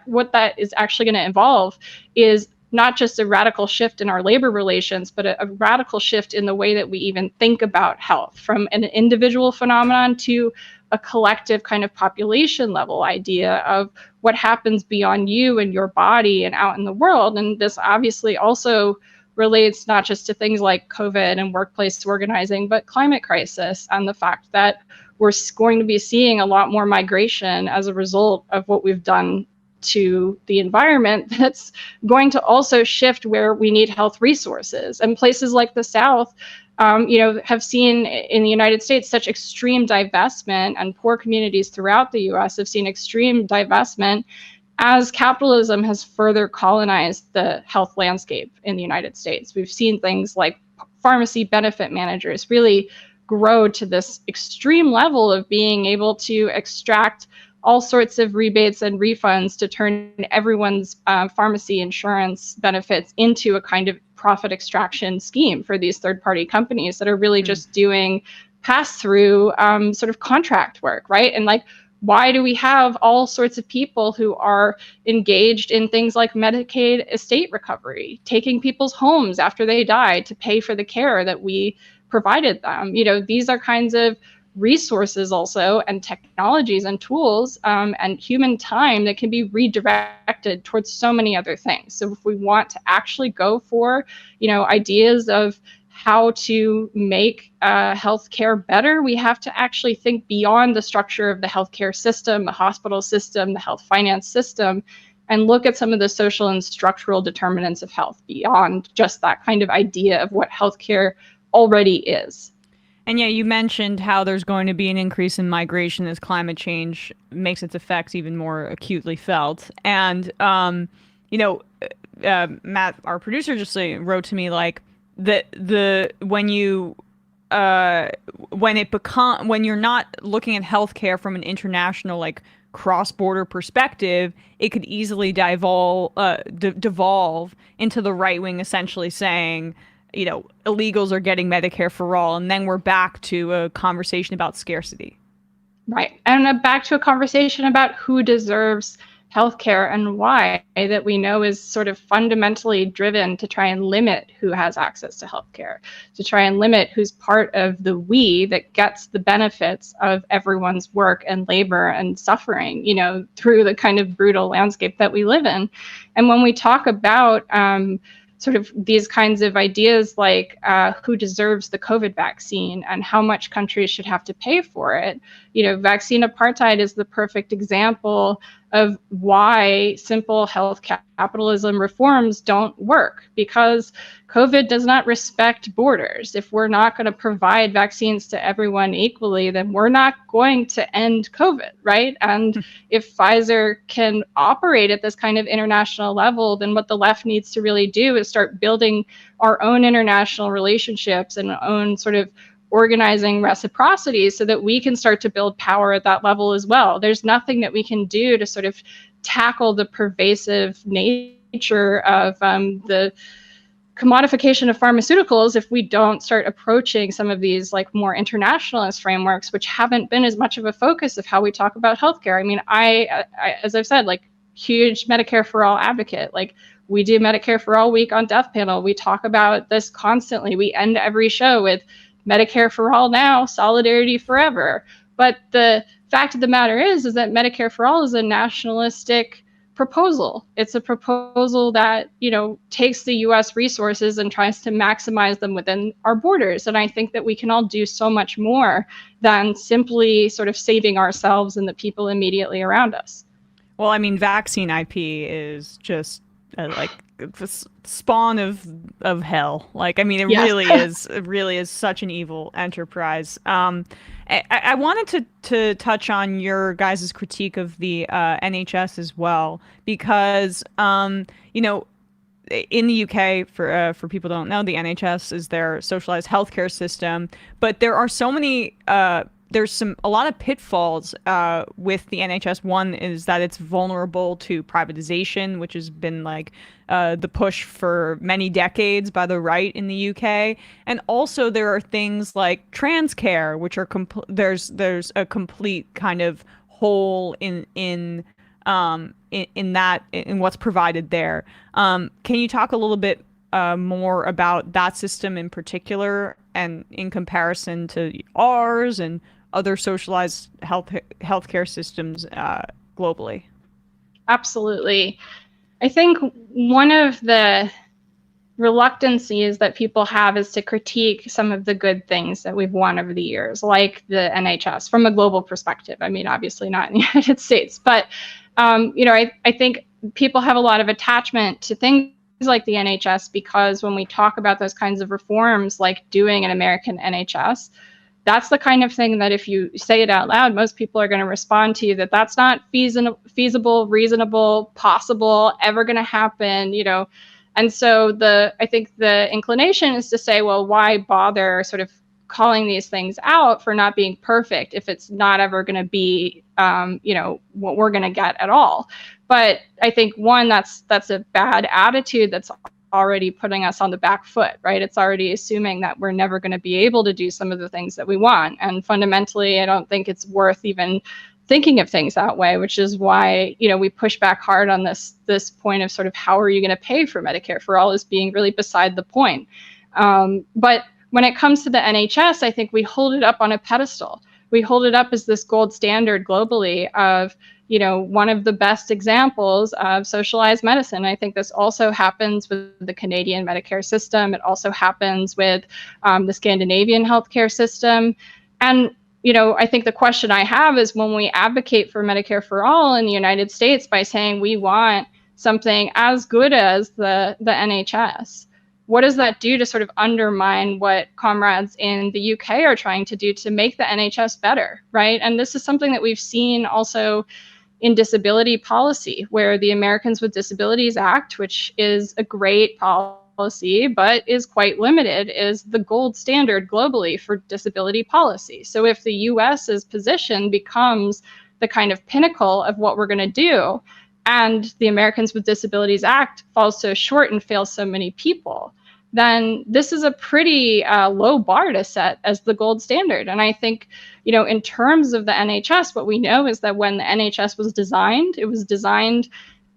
what that is actually going to involve is not just a radical shift in our labor relations, but a radical shift in the way that we even think about health, from an individual phenomenon to a collective kind of population level idea of what happens beyond you and your body and out in the world. And this obviously also relates not just to things like COVID and workplace organizing, but climate crisis and the fact that we're going to be seeing a lot more migration as a result of what we've done to the environment. That's going to also shift where we need health resources. And places like the South, have seen in the United States such extreme divestment, and poor communities throughout the US have seen extreme divestment as capitalism has further colonized the health landscape in the United States. We've seen things like pharmacy benefit managers really grow to this extreme level of being able to extract all sorts of rebates and refunds to turn everyone's pharmacy insurance benefits into a kind of profit extraction scheme for these third-party companies that are really just doing pass-through sort of contract work, right? And like, why do we have all sorts of people who are engaged in things like Medicaid estate recovery, taking people's homes after they die to pay for the care that we provided them? These are kinds of resources also, and technologies and tools and human time that can be redirected towards so many other things. So if we want to actually go for, ideas of how to make healthcare better, we have to actually think beyond the structure of the healthcare system, the hospital system, the health finance system, and look at some of the social and structural determinants of health beyond just that kind of idea of what healthcare already is. And yeah, you mentioned how there's going to be an increase in migration as climate change makes its effects even more acutely felt. And, Matt, our producer, just wrote to me like when you're not looking at healthcare from an international, like cross-border perspective, it could easily devolve into the right wing essentially saying, illegals are getting Medicare for all, and then we're back to a conversation about scarcity. Right. And back to a conversation about who deserves healthcare and why, that we know is sort of fundamentally driven to try and limit who has access to healthcare, to try and limit who's part of the we that gets the benefits of everyone's work and labor and suffering, through the kind of brutal landscape that we live in. And when we talk about sort of these kinds of ideas like who deserves the COVID vaccine and how much countries should have to pay for it, vaccine apartheid is the perfect example of why simple health capitalism reforms don't work, because COVID does not respect borders. If we're not going to provide vaccines to everyone equally, then we're not going to end COVID, right? And if Pfizer can operate at this kind of international level, then what the left needs to really do is start building our own international relationships and our own sort of organizing reciprocity so that we can start to build power at that level as well. There's nothing that we can do to sort of tackle the pervasive nature of the commodification of pharmaceuticals if we don't start approaching some of these like more internationalist frameworks, which haven't been as much of a focus of how we talk about healthcare. I mean, I as I've said, like huge Medicare for All advocate. Like, we do Medicare for All week on Death Panel. We talk about this constantly. We end every show with Medicare for All now, solidarity forever. But the fact of the matter is that Medicare for All is a nationalistic proposal. It's a proposal that, you know, takes the US resources and tries to maximize them within our borders. And I think that we can all do so much more than simply sort of saving ourselves and the people immediately around us. Well, I mean, vaccine IP is just like the spawn of hell. Like, I mean, it really is such an evil enterprise. I wanted to touch on your guys' critique of the NHS as well, because you know, in the UK, for people who don't know, the NHS is their socialized healthcare system, but there are so many there's a lot of pitfalls with the NHS. One is that it's vulnerable to privatization, which has been like the push for many decades by the right in the UK. And also there are things like trans care, which are there's a complete kind of hole in what's provided there. Can you talk a little bit more about that system in particular, and in comparison to ours and other socialized healthcare systems globally? Absolutely. I think one of the reluctancies that people have is to critique some of the good things that we've won over the years, like the NHS from a global perspective. I mean, obviously not in the United States, but you know, I think people have a lot of attachment to things like the NHS, because when we talk about those kinds of reforms, like doing an American NHS, that's the kind of thing that if you say it out loud, most people are going to respond to you that that's not feasible, reasonable, possible, ever going to happen, you know. And so I think the inclination is to say, well, why bother sort of calling these things out for not being perfect if it's not ever going to be, you know, what we're going to get at all. But I think, one, that's a bad attitude that's already putting us on the back foot, right? It's already assuming that we're never going to be able to do some of the things that we want. And fundamentally, I don't think it's worth even thinking of things that way, which is why, you know, we push back hard on this point of sort of how are you going to pay for Medicare for All as being really beside the point. But when it comes to the NHS, I think we hold it up on a pedestal. We hold it up as this gold standard globally of, you know, one of the best examples of socialized medicine. I think this also happens with the Canadian Medicare system. It also happens with the Scandinavian healthcare system. And, you know, I think the question I have is, when we advocate for Medicare for All in the United States by saying we want something as good as the NHS, what does that do to sort of undermine what comrades in the UK are trying to do to make the NHS better, right? And this is something that we've seen also in disability policy, where the Americans with Disabilities Act, which is a great policy, but is quite limited, is the gold standard globally for disability policy. So if the US's position becomes the kind of pinnacle of what we're going to do, and the Americans with Disabilities Act falls so short and fails so many people, then this is a pretty low bar to set as the gold standard. And I think, you know, in terms of the NHS, what we know is that when the NHS was designed, it was designed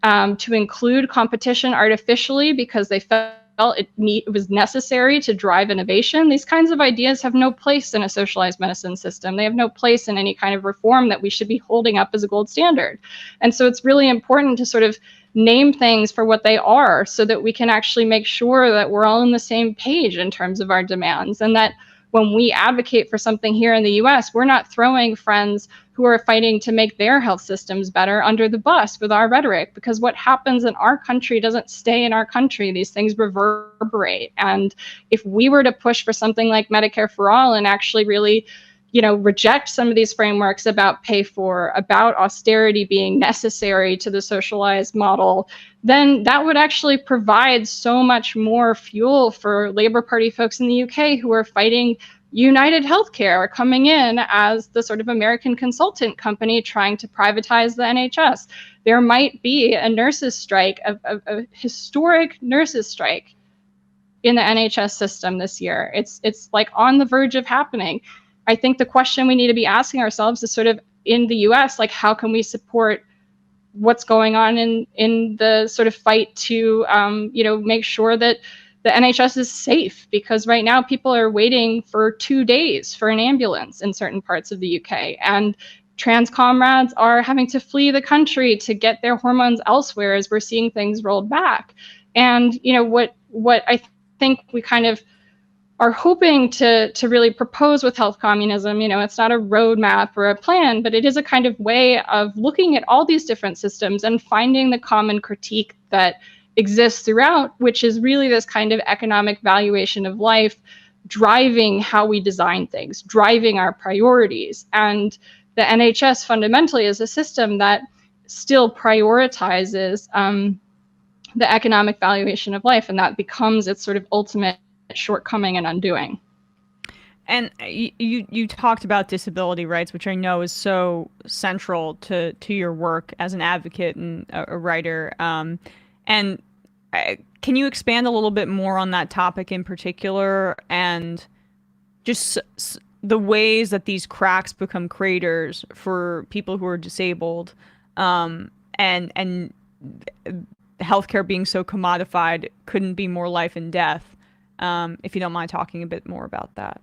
to include competition artificially because they felt it was necessary to drive innovation. These kinds of ideas have no place in a socialized medicine system. They have no place in any kind of reform that we should be holding up as a gold standard. And so it's really important to sort of name things for what they are so that we can actually make sure that we're all on the same page in terms of our demands, and that when we advocate for something here in the US, we're not throwing friends who are fighting to make their health systems better under the bus with our rhetoric, because what happens in our country doesn't stay in our country. These things reverberate. And if we were to push for something like Medicare for All and actually really, you know, reject some of these frameworks about pay for, about austerity being necessary to the socialized model, then that would actually provide so much more fuel for Labour Party folks in the UK who are fighting United Healthcare coming in as the sort of American consultant company trying to privatize the NHS. There might be a nurses' strike, a historic nurses' strike in the NHS system this year. It's like on the verge of happening. I think the question we need to be asking ourselves is sort of in the US, like, how can we support what's going on in the sort of fight to make sure that the NHS is safe, because right now people are waiting for 2 days for an ambulance in certain parts of the UK, and trans comrades are having to flee the country to get their hormones elsewhere as we're seeing things rolled back. And what I think we kind of are hoping to really propose with health communism, it's not a roadmap or a plan, but it is a kind of way of looking at all these different systems and finding the common critique that exists throughout, which is really this kind of economic valuation of life driving how we design things, driving our priorities. And the NHS fundamentally is a system that still prioritizes the economic valuation of life, and that becomes its sort of ultimate shortcoming and undoing. And you talked about disability rights, which I know is so central to your work as an advocate and a writer. And can you expand a little bit more on that topic in particular, and just the ways that these cracks become craters for people who are disabled, and healthcare being so commodified couldn't be more life and death? If you don't mind talking a bit more about that.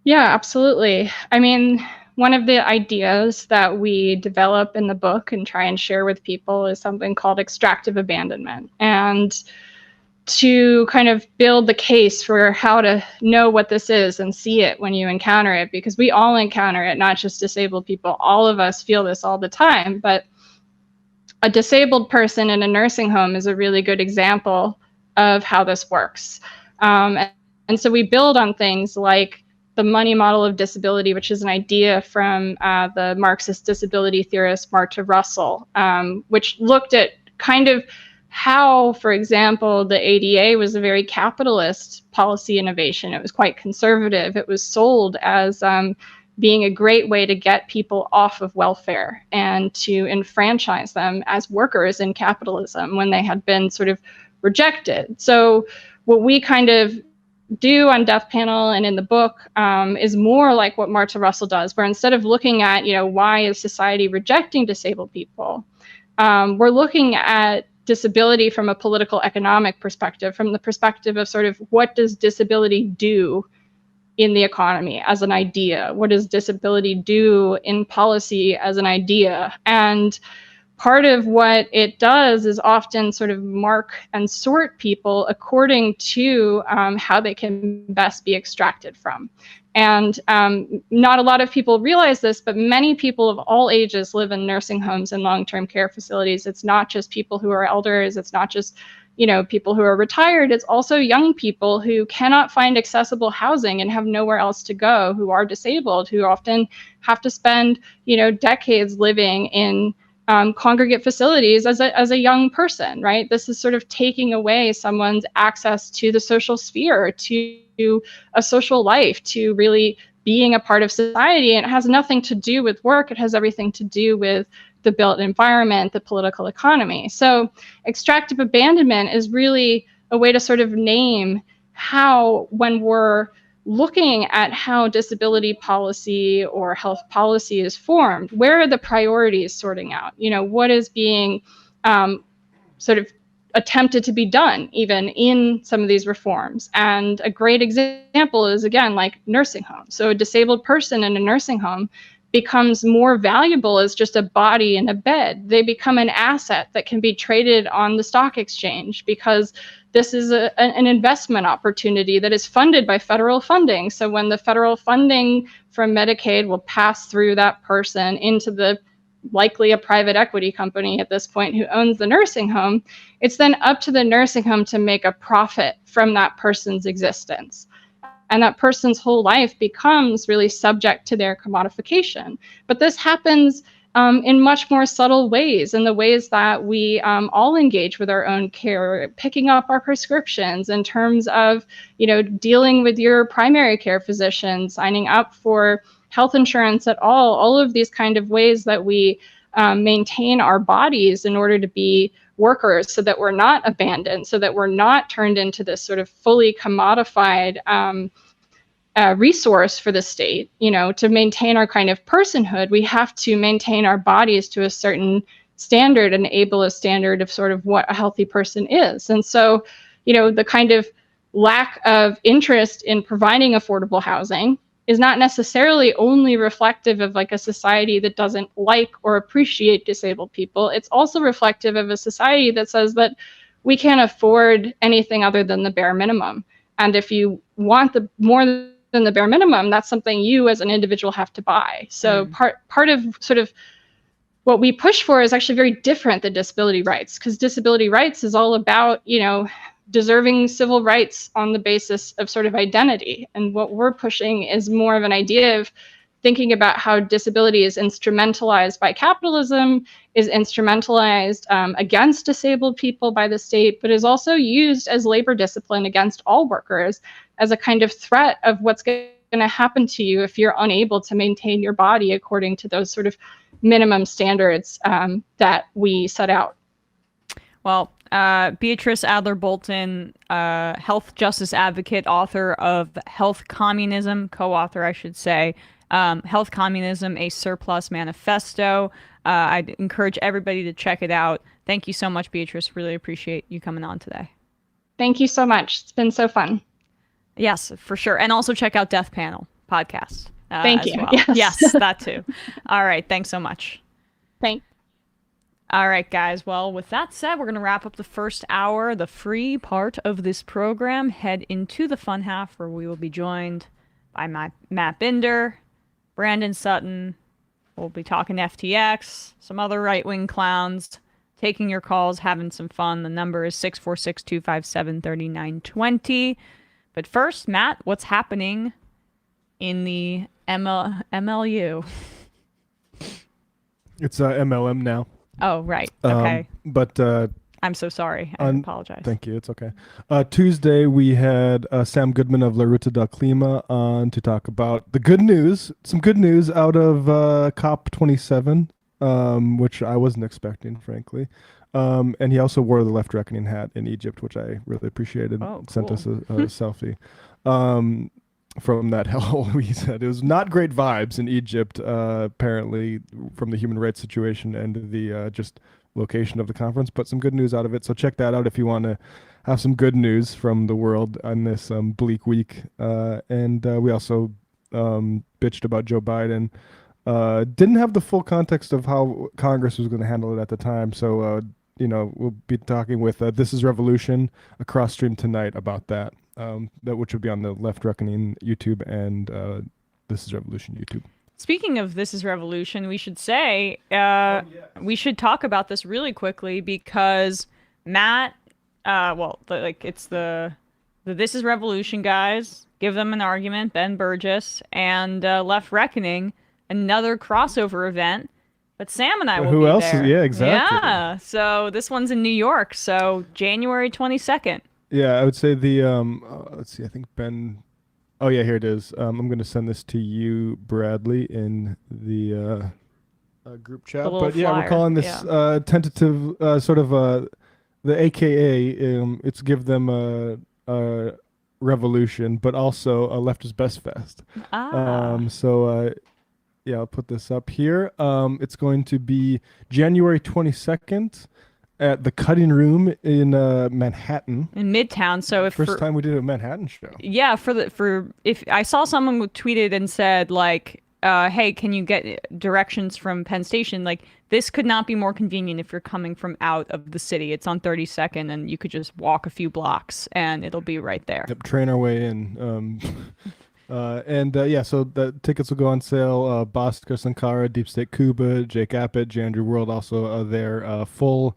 Yeah, absolutely. I mean, one of the ideas that we develop in the book and try and share with people is something called extractive abandonment. And to kind of build the case for how to know what this is and see it when you encounter it, because we all encounter it, not just disabled people. All of us feel this all the time, but a disabled person in a nursing home is a really good example of how this works. And so we build on things like the money model of disability, which is an idea from the Marxist disability theorist Marta Russell, which looked at kind of how, for example, the ADA was a very capitalist policy innovation. It was quite conservative. It was sold as being a great way to get people off of welfare and to enfranchise them as workers in capitalism when they had been sort of rejected. So what we kind of do on Death Panel and in the book is more like what Marta Russell does, where instead of looking at, why is society rejecting disabled people, we're looking at disability from a political economic perspective, from the perspective of sort of what does disability do in the economy as an idea? What does disability do in policy as an idea? And part of what it does is often sort of mark and sort people according to how they can best be extracted from. And not a lot of people realize this, but many people of all ages live in nursing homes and long-term care facilities. It's not just people who are elders. It's not just people who are retired. It's also young people who cannot find accessible housing and have nowhere else to go, who are disabled, who often have to spend decades living in congregate facilities as a young person, right? This is sort of taking away someone's access to the social sphere, to a social life, to really being a part of society. And it has nothing to do with work. It has everything to do with the built environment, the political economy. So extractive abandonment is really a way to sort of name how, when we're looking at how disability policy or health policy is formed, where are the priorities sorting out? What is being sort of attempted to be done even in some of these reforms? And a great example is, again, like nursing homes. So a disabled person in a nursing home becomes more valuable as just a body in a bed. They become an asset that can be traded on the stock exchange, because this is an investment opportunity that is funded by federal funding. So when the federal funding from Medicaid will pass through that person into the likely a private equity company at this point who owns the nursing home, it's then up to the nursing home to make a profit from that person's existence. And that person's whole life becomes really subject to their commodification. But this happens in much more subtle ways, in the ways that we all engage with our own care, picking up our prescriptions, in terms of dealing with your primary care physician, signing up for health insurance at all of these kind of ways that we maintain our bodies in order to be workers, so that we're not abandoned, so that we're not turned into this sort of fully commodified resource for the state. To maintain our kind of personhood, we have to maintain our bodies to a certain standard, an ableist standard of sort of what a healthy person is. And so, you know, the kind of lack of interest in providing affordable housing is not necessarily only reflective of like a society that doesn't like or appreciate disabled people. It's also reflective of a society that says that we can't afford anything other than the bare minimum. And if you want the more than the bare minimum, that's something you as an individual have to buy. So part of sort of what we push for is actually very different than disability rights, because disability rights is all about, you know, deserving civil rights on the basis of sort of identity. And what we're pushing is more of an idea of thinking about how disability is instrumentalized by capitalism, is instrumentalized against disabled people by the state, but is also used as labor discipline against all workers as a kind of threat of what's going to happen to you if you're unable to maintain your body according to those sort of minimum standards that we set out. Well, Beatrice Adler-Bolton, health justice advocate, author of Health Communism, co-author, I should say, Health Communism, a Surplus Manifesto. I'd encourage everybody to check it out. Thank you so much, Beatrice. Really appreciate you coming on today. Thank you so much. It's been so fun. Yes, for sure. And also check out Death Panel podcast. Thank you. Well. Yes. Yes, that too. All right. Thanks so much. Thanks. All right, guys. Well, with that said, we're going to wrap up the first hour, the free part of this program, head into the fun half where we will be joined by Matt Binder, Brandon Sutton. We'll be talking FTX, some other right-wing clowns, taking your calls, having some fun. The number is 646-257-3920. But first, Matt, what's happening in the MLU? It's MLM now. Oh, right. Okay. But I'm so sorry. I apologize. Thank you. It's okay. Tuesday, we had Sam Goodman of La Ruta del Clima on to talk about the good news, some good news out of COP27, which I wasn't expecting, frankly. And he also wore the Left Reckoning hat in Egypt, which I really appreciated. Oh, Sent cool. us a selfie from that hellhole. He said it was not great vibes in Egypt, apparently, from the human rights situation and the just location of the conference, but some good news out of it. So check that out if you want to have some good news from the world on this bleak week. And we also bitched about Joe Biden. Didn't have the full context of how Congress was going to handle it at the time. So, we'll be talking with This Is Revolution, a cross stream tonight about that, which will be on the Left Reckoning YouTube and This Is Revolution YouTube. Speaking of This Is Revolution, we should say, we should talk about this really quickly because Matt, it's the This Is Revolution guys, give them an argument, Ben Burgess, and Left Reckoning, another crossover event. But Sam and I will Who be else? there. Yeah, exactly. Yeah, so this one's in New York, so January 22nd. Yeah, I would say the, let's see, I think Ben, oh yeah, here it is. I'm going to send this to you, Bradley, in the group chat. But yeah, flyer. we're calling this tentative sort of the AKA, it's give them a revolution, but also a leftist best fest. Yeah, I'll put this up here. It's going to be January 22nd at the Cutting Room in Manhattan. In Midtown. So if first time we did a Manhattan show. Yeah, if I saw someone who tweeted and said like, hey, can you get directions from Penn Station? Like, this could not be more convenient if you're coming from out of the city. It's on 32nd, and you could just walk a few blocks, and it'll be right there. Yep, train our way in. So the tickets will go on sale. Bhaskar Sankara, Deep State Cuba, Jake Appett, Jandrew World, also their full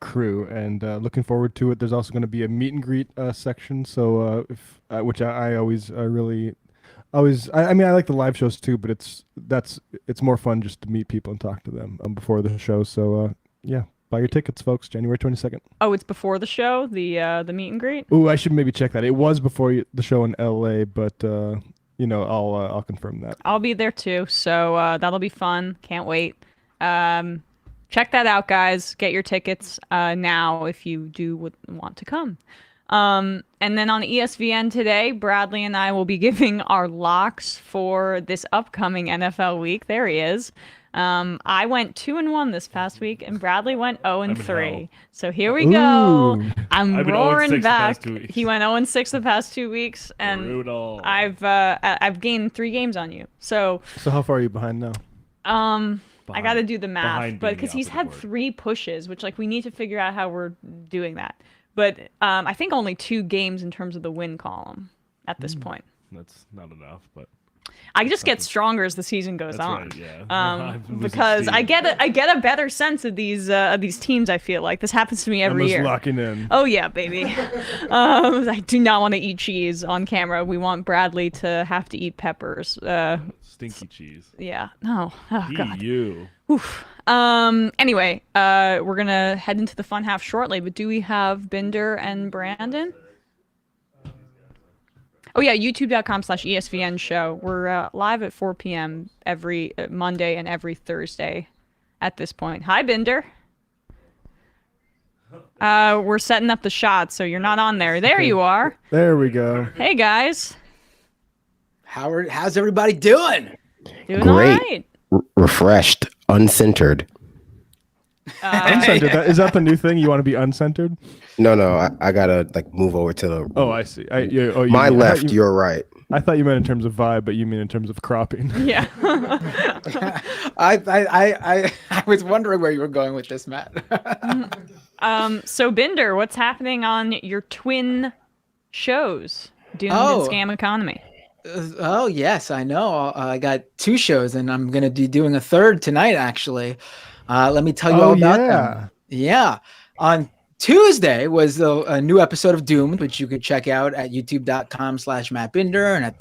crew, and looking forward to it. There's also going to be a meet and greet section, so which I always really always. I mean, I like the live shows too, but it's more fun just to meet people and talk to them before the show. So yeah, buy your tickets, folks. January 22nd. Oh, it's before the show, the meet and greet. Ooh, I should maybe check that. It was before the show in LA, but I'll confirm that. I'll be there too, so that'll be fun. Can't wait. Check that out, guys. Get your tickets now if you do want to come. And then on ESVN today, Bradley and I will be giving our locks for this upcoming NFL week. There he is. I went 2-1 this past week, and Bradley went 0-3. So here we Ooh. go. I'm I've been 0-6 roaring the back. past 2 weeks. He went 0-6 the past 2 weeks, and Brutal. I've gained 3 games on you. So how far are you behind now? I got to do the math, behind but being because the he's had opposite 3 pushes, which like we need to figure out how we're doing that. But I think only 2 games in terms of the win column at this point. That's not enough, but I just get stronger as the season goes That's on. right, yeah. I'm losing Because I steam. get a better sense of these teams. I feel like this happens to me every Emma's year. locking in. Oh yeah, baby. I do not want to eat cheese on camera. We want Bradley to have to eat peppers. Stinky cheese. Yeah. No. Oh god. You. Oof. Anyway, we're gonna head into the fun half shortly. But do we have Binder and Brandon? Oh yeah, youtube.com/ESVN show. We're live at 4 p.m. every Monday and every Thursday at this point. Hi, Binder. We're setting up the shot, so you're not on there. There you are. There we go. Hey, guys. How's everybody doing? Doing Great. all right. Refreshed, uncentered. Uncentered. Is that the new thing? You want to be uncentered? No, I gotta like move over to the. Oh, I see. My left, your right. I thought you meant in terms of vibe, but you mean in terms of cropping. Yeah. I was wondering where you were going with this, Matt. So Binder, what's happening on your twin shows, Doomed and Scam Economy? Oh yes, I know. I got 2 shows, and I'm gonna be doing a third tonight. Actually, let me tell you all about them. Yeah, on Tuesday was a new episode of Doomed, which you could check out at youtube.com/MattBinder and at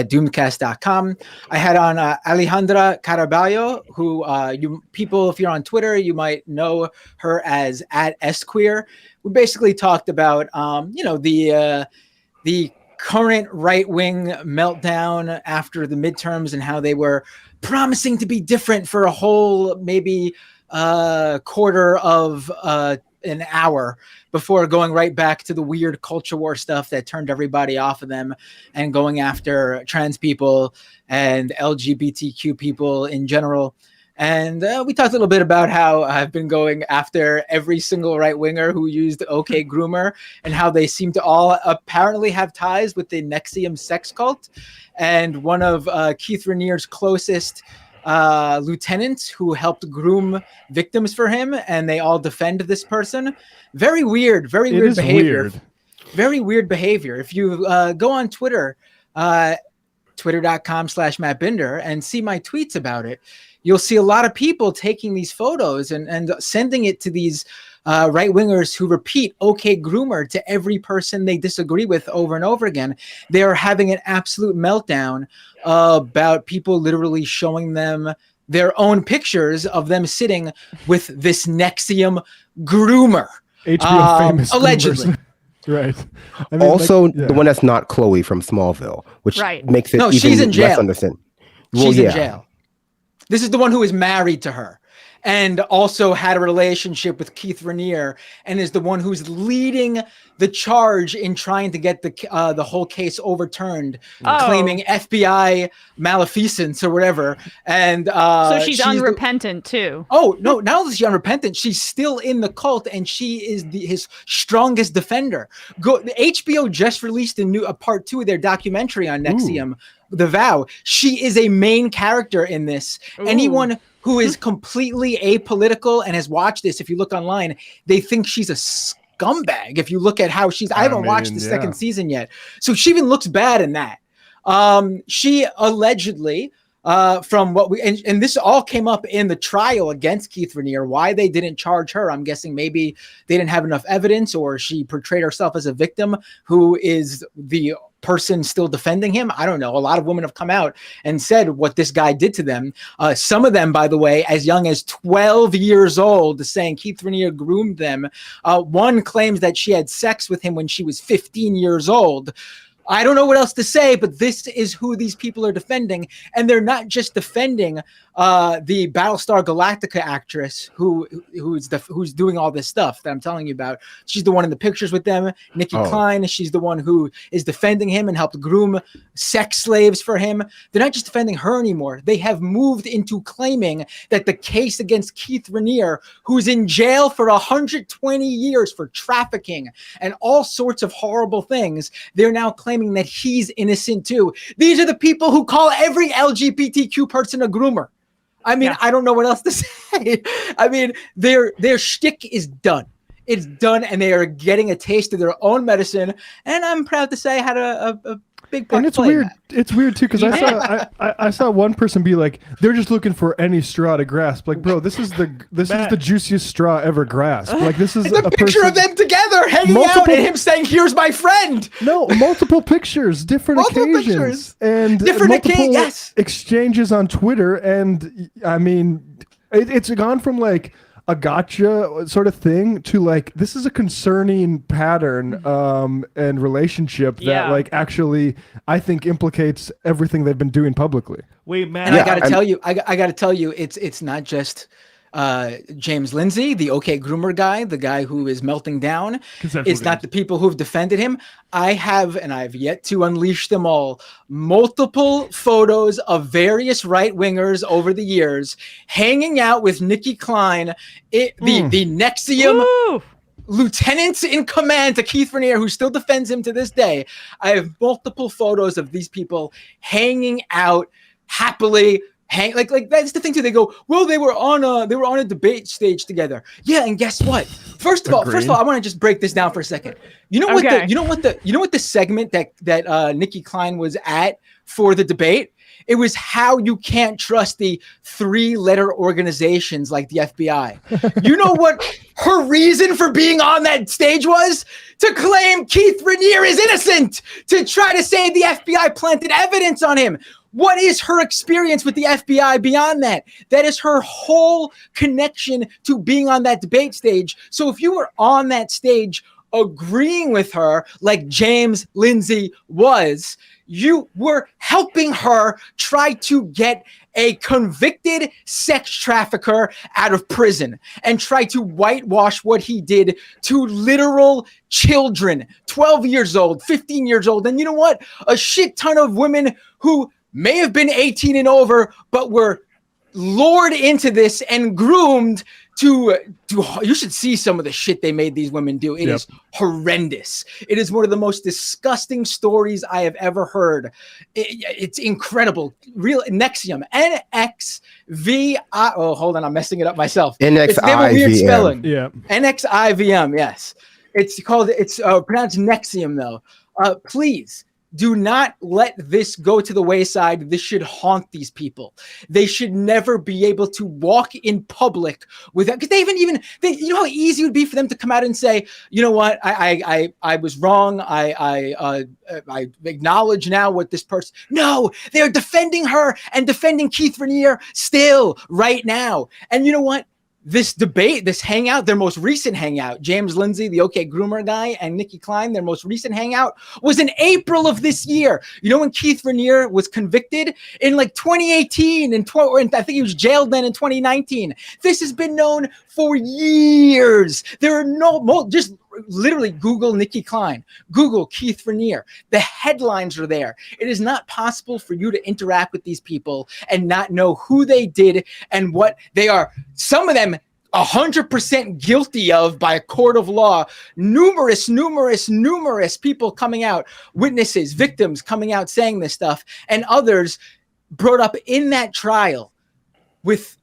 doomedcast.com. I had on Alejandra Caraballo, who if you're on Twitter, you might know her as @squeer. We basically talked about the current right-wing meltdown after the midterms and how they were promising to be different for a whole maybe quarter of an hour before going right back to the weird culture war stuff that turned everybody off of them and going after trans people and LGBTQ people in general. And we talked a little bit about how I've been going after every single right-winger who used OK Groomer and how they seem to all apparently have ties with the NXIVM sex cult. And one of Keith Raniere's closest lieutenants who helped groom victims for him, and they all defend this person. Very weird behavior. Weird. Very weird behavior. If you go on Twitter, twitter.com/MattBinder, and see my tweets about it, you'll see a lot of people taking these photos and sending it to these right-wingers who repeat OK Groomer to every person they disagree with over and over again. They are having an absolute meltdown about people literally showing them their own pictures of them sitting with this NXIVM groomer. HBO famous allegedly. Right. I mean, Also, the one that's not Chloe from Smallville, which makes it even she's in jail. less understandable. She's in jail. This is the one who is married to her and also had a relationship with Keith Raniere and is the one who's leading the charge in trying to get the whole case overturned, claiming FBI malfeasance or whatever. And so she's unrepentant too. Oh no! Not only is she unrepentant, she's still in the cult, and she is his strongest defender. The HBO just released a part 2 of their documentary on NXIVM, The Vow. She is a main character in this. Ooh. Anyone who is completely apolitical and has watched this, if you look online, they think she's a scumbag. If you look at how I haven't watched the second season yet. So she even looks bad in that. She allegedly, from what and this all came up in the trial against Keith Raniere, why they didn't charge her. I'm guessing maybe they didn't have enough evidence, or she portrayed herself as a victim who is the person still defending him. I don't know. A lot of women have come out and said what this guy did to them. Some of them, by the way, as young as 12 years old, saying Keith Raniere groomed them. One claims that she had sex with him when she was 15 years old. I don't know what else to say, but this is who these people are defending. And they're not just defending the Battlestar Galactica actress who's doing all this stuff that I'm telling you about. She's the one in the pictures with them, Nikki Klein. She's the one who is defending him and helped groom sex slaves for him. They're not just defending her anymore. They have moved into claiming that the case against Keith Raniere, who's in jail for 120 years for trafficking and all sorts of horrible things, they're now claiming that he's innocent too. These are the people who call every LGBTQ person a groomer. I mean, I don't know what else to say. I mean, their shtick is done. It's done, and they are getting a taste of their own medicine. And I'm proud to say I had a big part. And it's weird. It's weird too because I saw one person be like, they're just looking for any straw to grasp. Like, bro, this is the juiciest straw ever grasped. Like, this is a picture of them together hanging out and him saying, "Here's my friend." No, multiple pictures, different occasions, and multiple exchanges on Twitter. And I mean, it's gone from like a gotcha sort of thing to like, this is a concerning pattern and relationship that like actually I think implicates everything they've been doing publicly. Wait, man, and I gotta tell you, it's not just James Lindsay, the OK Groomer guy, the guy who is melting down. It's not the people who've defended him. I've yet to unleash them all. Multiple photos of various right wingers over the years hanging out with Nikki Klein, the Nexium lieutenant in command to Keith Raniere, who still defends him to this day. I have multiple photos of these people hanging out happily. Like that's the thing too. They go, well, they were on a debate stage together. Yeah, and guess what? First of all, I want to just break this down for a second. You know what the segment that Nikki Klein was at for the debate? It was how you can't trust the 3-letter organizations like the FBI. You know what her reason for being on that stage was? To claim Keith Raniere is innocent, to try to say the FBI planted evidence on him. What is her experience with the FBI beyond that? That is her whole connection to being on that debate stage. So if you were on that stage agreeing with her like James Lindsay was, you were helping her try to get a convicted sex trafficker out of prison and try to whitewash what he did to literal children, 12 years old, 15 years old. And you know what? A shit ton of women who may have been 18 and over, but were lured into this and groomed to you should see some of the shit they made these women do. It is horrendous. It is one of the most disgusting stories I have ever heard. It's incredible. Real Nexium, NXV. Oh, hold on, I'm messing it up myself. NXIVM. They have a weird spelling. Yeah. NXIVM. Yes, it's pronounced Nexium though. Please. Do not let this go to the wayside. This should haunt these people. They should never be able to walk in public without, because you know how easy it would be for them to come out and say, you know what, I was wrong. I acknowledge now what this person. No, they're defending her and defending Keith Raniere still right now. And you know what? This debate, this hangout, their most recent hangout, James Lindsay, the OK Groomer guy, and Nikki Klein, their most recent hangout was in April of this year. You know when Keith Raniere was convicted? In like 2018, and I think he was jailed then in 2019. This has been known for years. There are just literally Google Nikki Klein, Google Keith Raniere. The headlines are there. It is not possible for you to interact with these people and not know who they did and what they are. Some of them 100% guilty of by a court of law. Numerous people coming out, witnesses, victims coming out saying this stuff, and others brought up in that trial with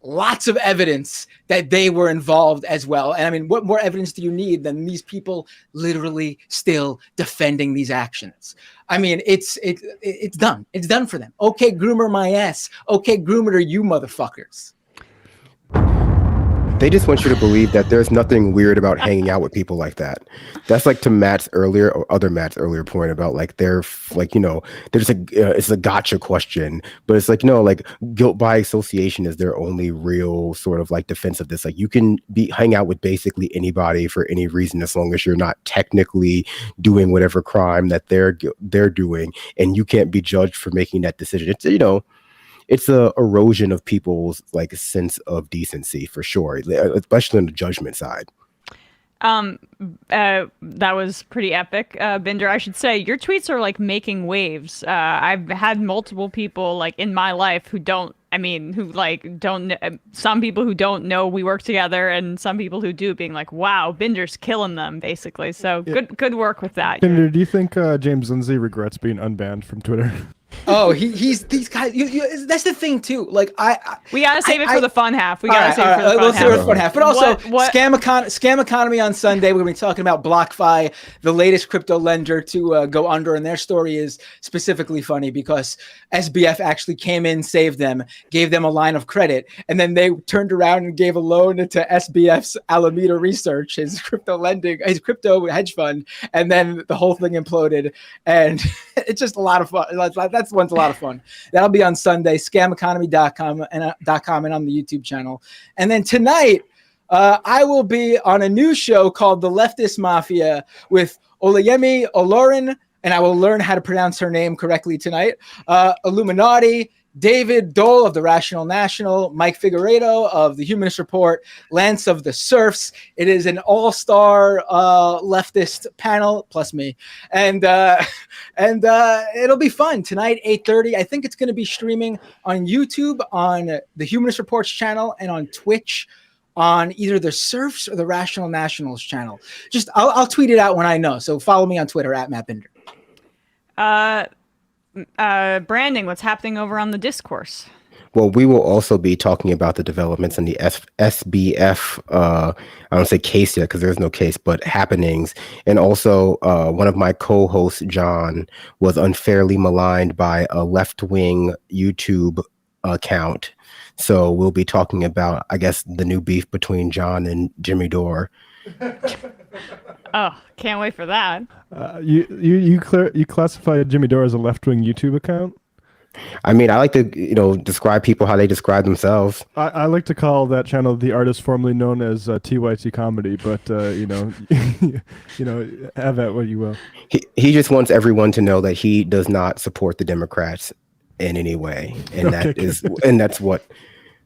lots of evidence that they were involved as well. And I mean, what more evidence do you need than these people literally still defending these actions? I mean, it's done. It's done for them. OK Groomer my ass. OK Groomer you motherfuckers. They just want you to believe that there's nothing weird about hanging out with people like that. That's like to Matt's earlier point about like they're like, you know, there's it's a gotcha question, but it's like, no, like guilt by association is their only real sort of like defense of this. Like you can hang out with basically anybody for any reason as long as you're not technically doing whatever crime that they're doing, and you can't be judged for making that decision. It's, you know, it's a erosion of people's like sense of decency for sure, especially on the judgment side. That was pretty epic, Binder. I should say your tweets are like making waves. I've had multiple people like in my life who don't. Some people who don't know we work together, and some people who do, being like, "Wow, Binder's killing them," basically. So good work with that. Binder, do you think James Lindsay regrets being unbanned from Twitter? Oh, he's these guys. That's the thing too. Like we gotta save it for the fun half. We gotta save it for the fun half. Let's save it for the fun half. But also, Scam Economy on Sunday. We're gonna be talking about BlockFi, the latest crypto lender to go under, and their story is specifically funny because SBF actually came in, saved them, gave them a line of credit, and then they turned around and gave a loan to SBF's Alameda Research, his crypto hedge fund, and then the whole thing imploded, and it's just a lot of fun. That's one's a lot of fun. That'll be on Sunday, scameconomy.com and on the YouTube channel. And then tonight, I will be on a new show called The Leftist Mafia with Olayemi Olorin, and I will learn how to pronounce her name correctly tonight. Illuminati, David Dole of the Rational National, Mike Figueredo of the Humanist Report, Lance of the Serfs. It is an all-star leftist panel, plus me. And it'll be fun. Tonight, 8:30. I think it's going to be streaming on YouTube, on the Humanist Report's channel, and on Twitch, on either the Serfs or the Rational Nationals channel. Just, I'll tweet it out when I know. So follow me on Twitter, @MattBinder. Branding, what's happening over on the discourse? Well, we will also be talking about the developments in the SBF, I don't say case yet because there's no case, but happenings. And also one of my co-hosts, John, was unfairly maligned by a left-wing YouTube account. So we'll be talking about, I guess, the new beef between John and Jimmy Dore. Oh, can't wait for that. You classify Jimmy Dore as a left-wing YouTube account? I mean, I like to, describe people how they describe themselves. I like to call that channel the artist formerly known as TYT Comedy, but have at what you will. He just wants everyone to know that he does not support the Democrats in any way, and that's what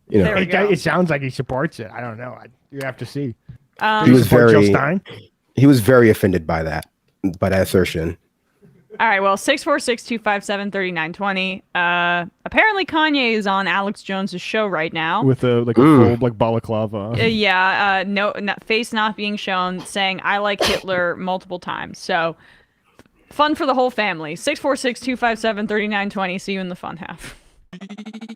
It sounds like he supports it. I don't know. You have to see. He was very offended by that assertion. All right, well, 646-257-3920. Apparently Kanye is on Alex Jones's show right now with a full balaclava. Face not being shown, saying "I like Hitler" multiple times. So fun for the whole family. 646-257-3920. See you in the fun half.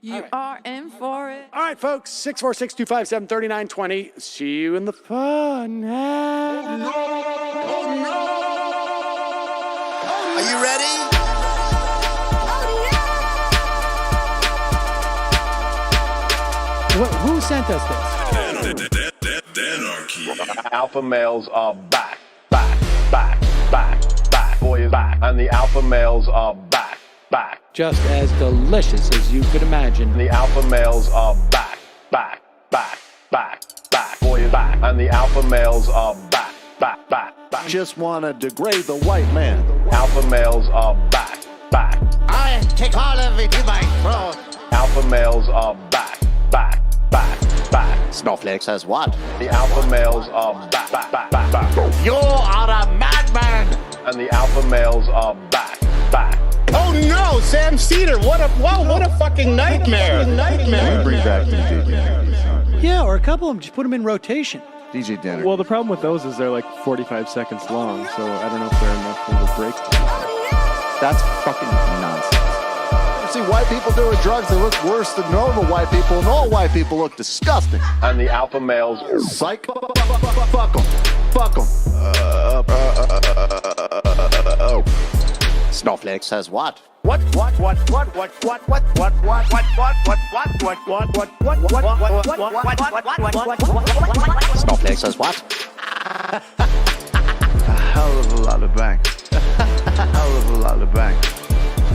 You are in for it. All right, folks, 646-257-3920. See you in the fun half. Are you ready? Who sent us this? Alpha males are back. Boy is back. And the alpha males are back. Just as delicious as you could imagine. The alpha males are back. Boy is back. And the alpha males are back. Just want to degrade the white man. Alpha males are back. I take all of it in my throat. Alpha males are back. Snowflake says what? The alpha males are back. You are a madman. And the alpha males are back. Oh no, Sam Seder! What a fucking nightmare! Bring back DJ Dinner. Yeah, or a couple of them. Just put them in rotation. DJ Dinner. Well, the problem with those is they're like 45 seconds long, so I don't know if they're enough of a break. That's fucking nonsense. You see white people doing drugs that look worse than normal white people, and all white people look disgusting. And the alpha males, psych, fuck them. Snowflake says what? Snowflake says what? A hell of a lot of bank. A hell of a lot of bank.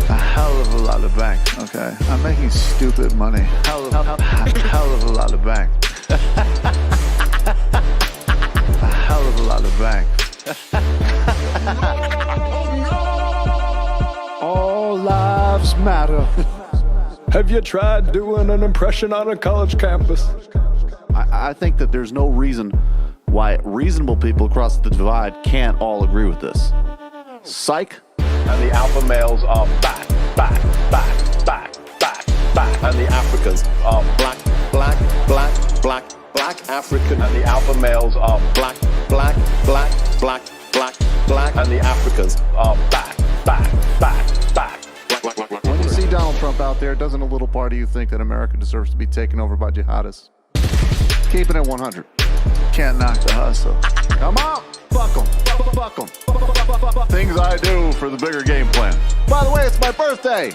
A hell of a lot of bank. Okay, I'm making stupid money. Hell of a lot of bank. A hell of a lot of bank. All lives matter. Have you tried doing an impression on a college campus? I think that there's no reason why reasonable people across the divide can't all agree with this. Psych. And the alpha males are back. And the Africans are black African. And the alpha males are black. And the Africans are back. When you see Donald Trump out there, doesn't a little part of you think that America deserves to be taken over by jihadists? Keeping it 100. Can't knock the hustle. Come on, fuck 'em. Things I do for the bigger game plan. By the way, it's my birthday.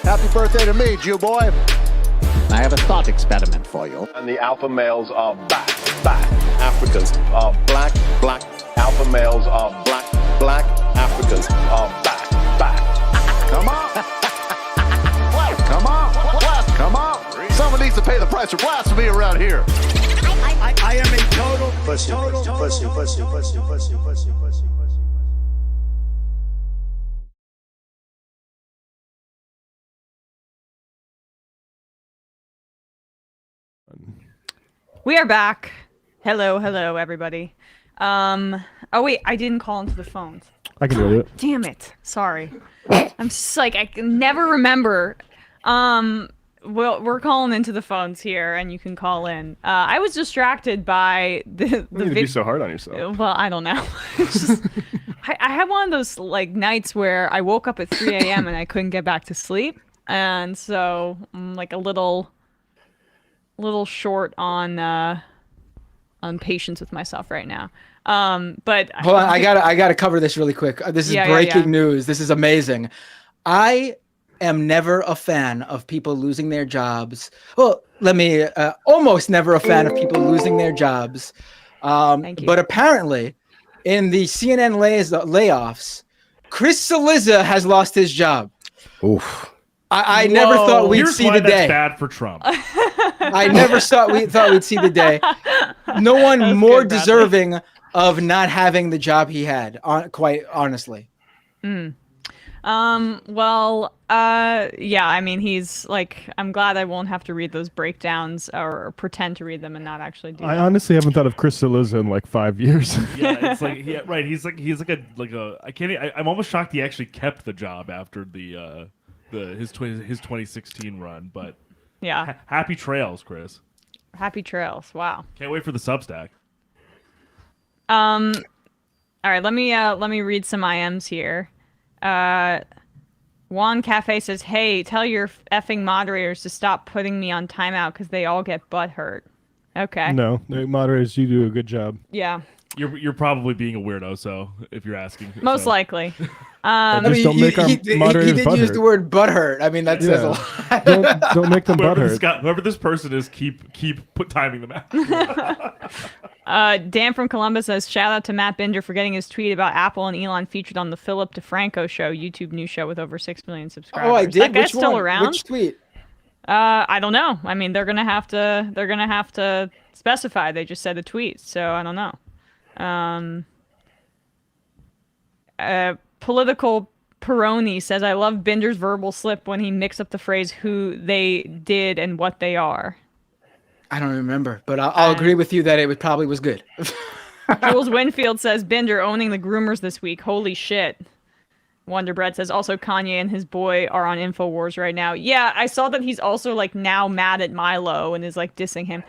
Happy birthday to me, Jew boy. I have a thought experiment for you. And the alpha males are back. Africans are black. Alpha males are black. Africans are back. Come on. Come on. Someone needs to pay the price for blasphemy around here. I am a total pussy. We are back. Hello, everybody. Oh wait, I didn't call into the phones. I can do it. Damn it. Sorry. I'm just like, I can never remember. Well, we're calling into the phones here, and you can call in. I was distracted by the You need to be so hard on yourself. Well, I don't know. It's just, I had one of those like nights where I woke up at 3 a.m. and I couldn't get back to sleep, and so I'm like a little short on patience with myself right now. But hold on, I gotta cover this really quick. This is breaking news. This is amazing. I am never a fan of people losing their jobs. Well, almost never a fan of people losing their jobs. But apparently, in the CNN layoffs, Chris Cillizza has lost his job. Oof. I never thought we'd see the day. That's bad for Trump. I never thought we'd see the day. No one more deserving of not having the job he had, quite honestly. Yeah, I mean, he's like, I'm glad I won't have to read those breakdowns or pretend to read them and not actually do I them. honestly haven't thought of Chris Cillizza in like 5 years. Yeah, it's like, yeah, right. He's like a. I'm almost shocked he actually kept the job after his 2016 run. But yeah, happy trails, Chris. Happy trails. Wow. Can't wait for the Substack. All right, let me read some IMs here. Juan Cafe says, "Hey, tell your effing moderators to stop putting me on timeout because they all get butthurt." Okay. No, moderators, you do a good job. Yeah. You're probably being a weirdo, so if you're asking. Most likely. Just don't make our moderators he did butthurt. use the word butthurt. I mean, that says a lot. don't make them butthurt. Whoever this person is, keep timing them out. Dan from Columbus says, "Shout out to Matt Binder for getting his tweet about Apple and Elon featured on the Philip DeFranco show, YouTube news show with over 6 million subscribers." Oh, I did. That guy's Which still one? around. Which tweet? I don't know. I mean, they're gonna have to specify. They just said a tweet, so I don't know. Political Peroni says, "I love Binder's verbal slip when he mixed up the phrase who they did and what they are." I don't remember, but I'll agree with you that it probably was good. Jules Winfield says, "Binder owning the groomers this week. Holy shit." Wonder Bread says, "Also Kanye and his boy are on InfoWars right now." Yeah, I saw that he's also like now mad at Milo and is like dissing him.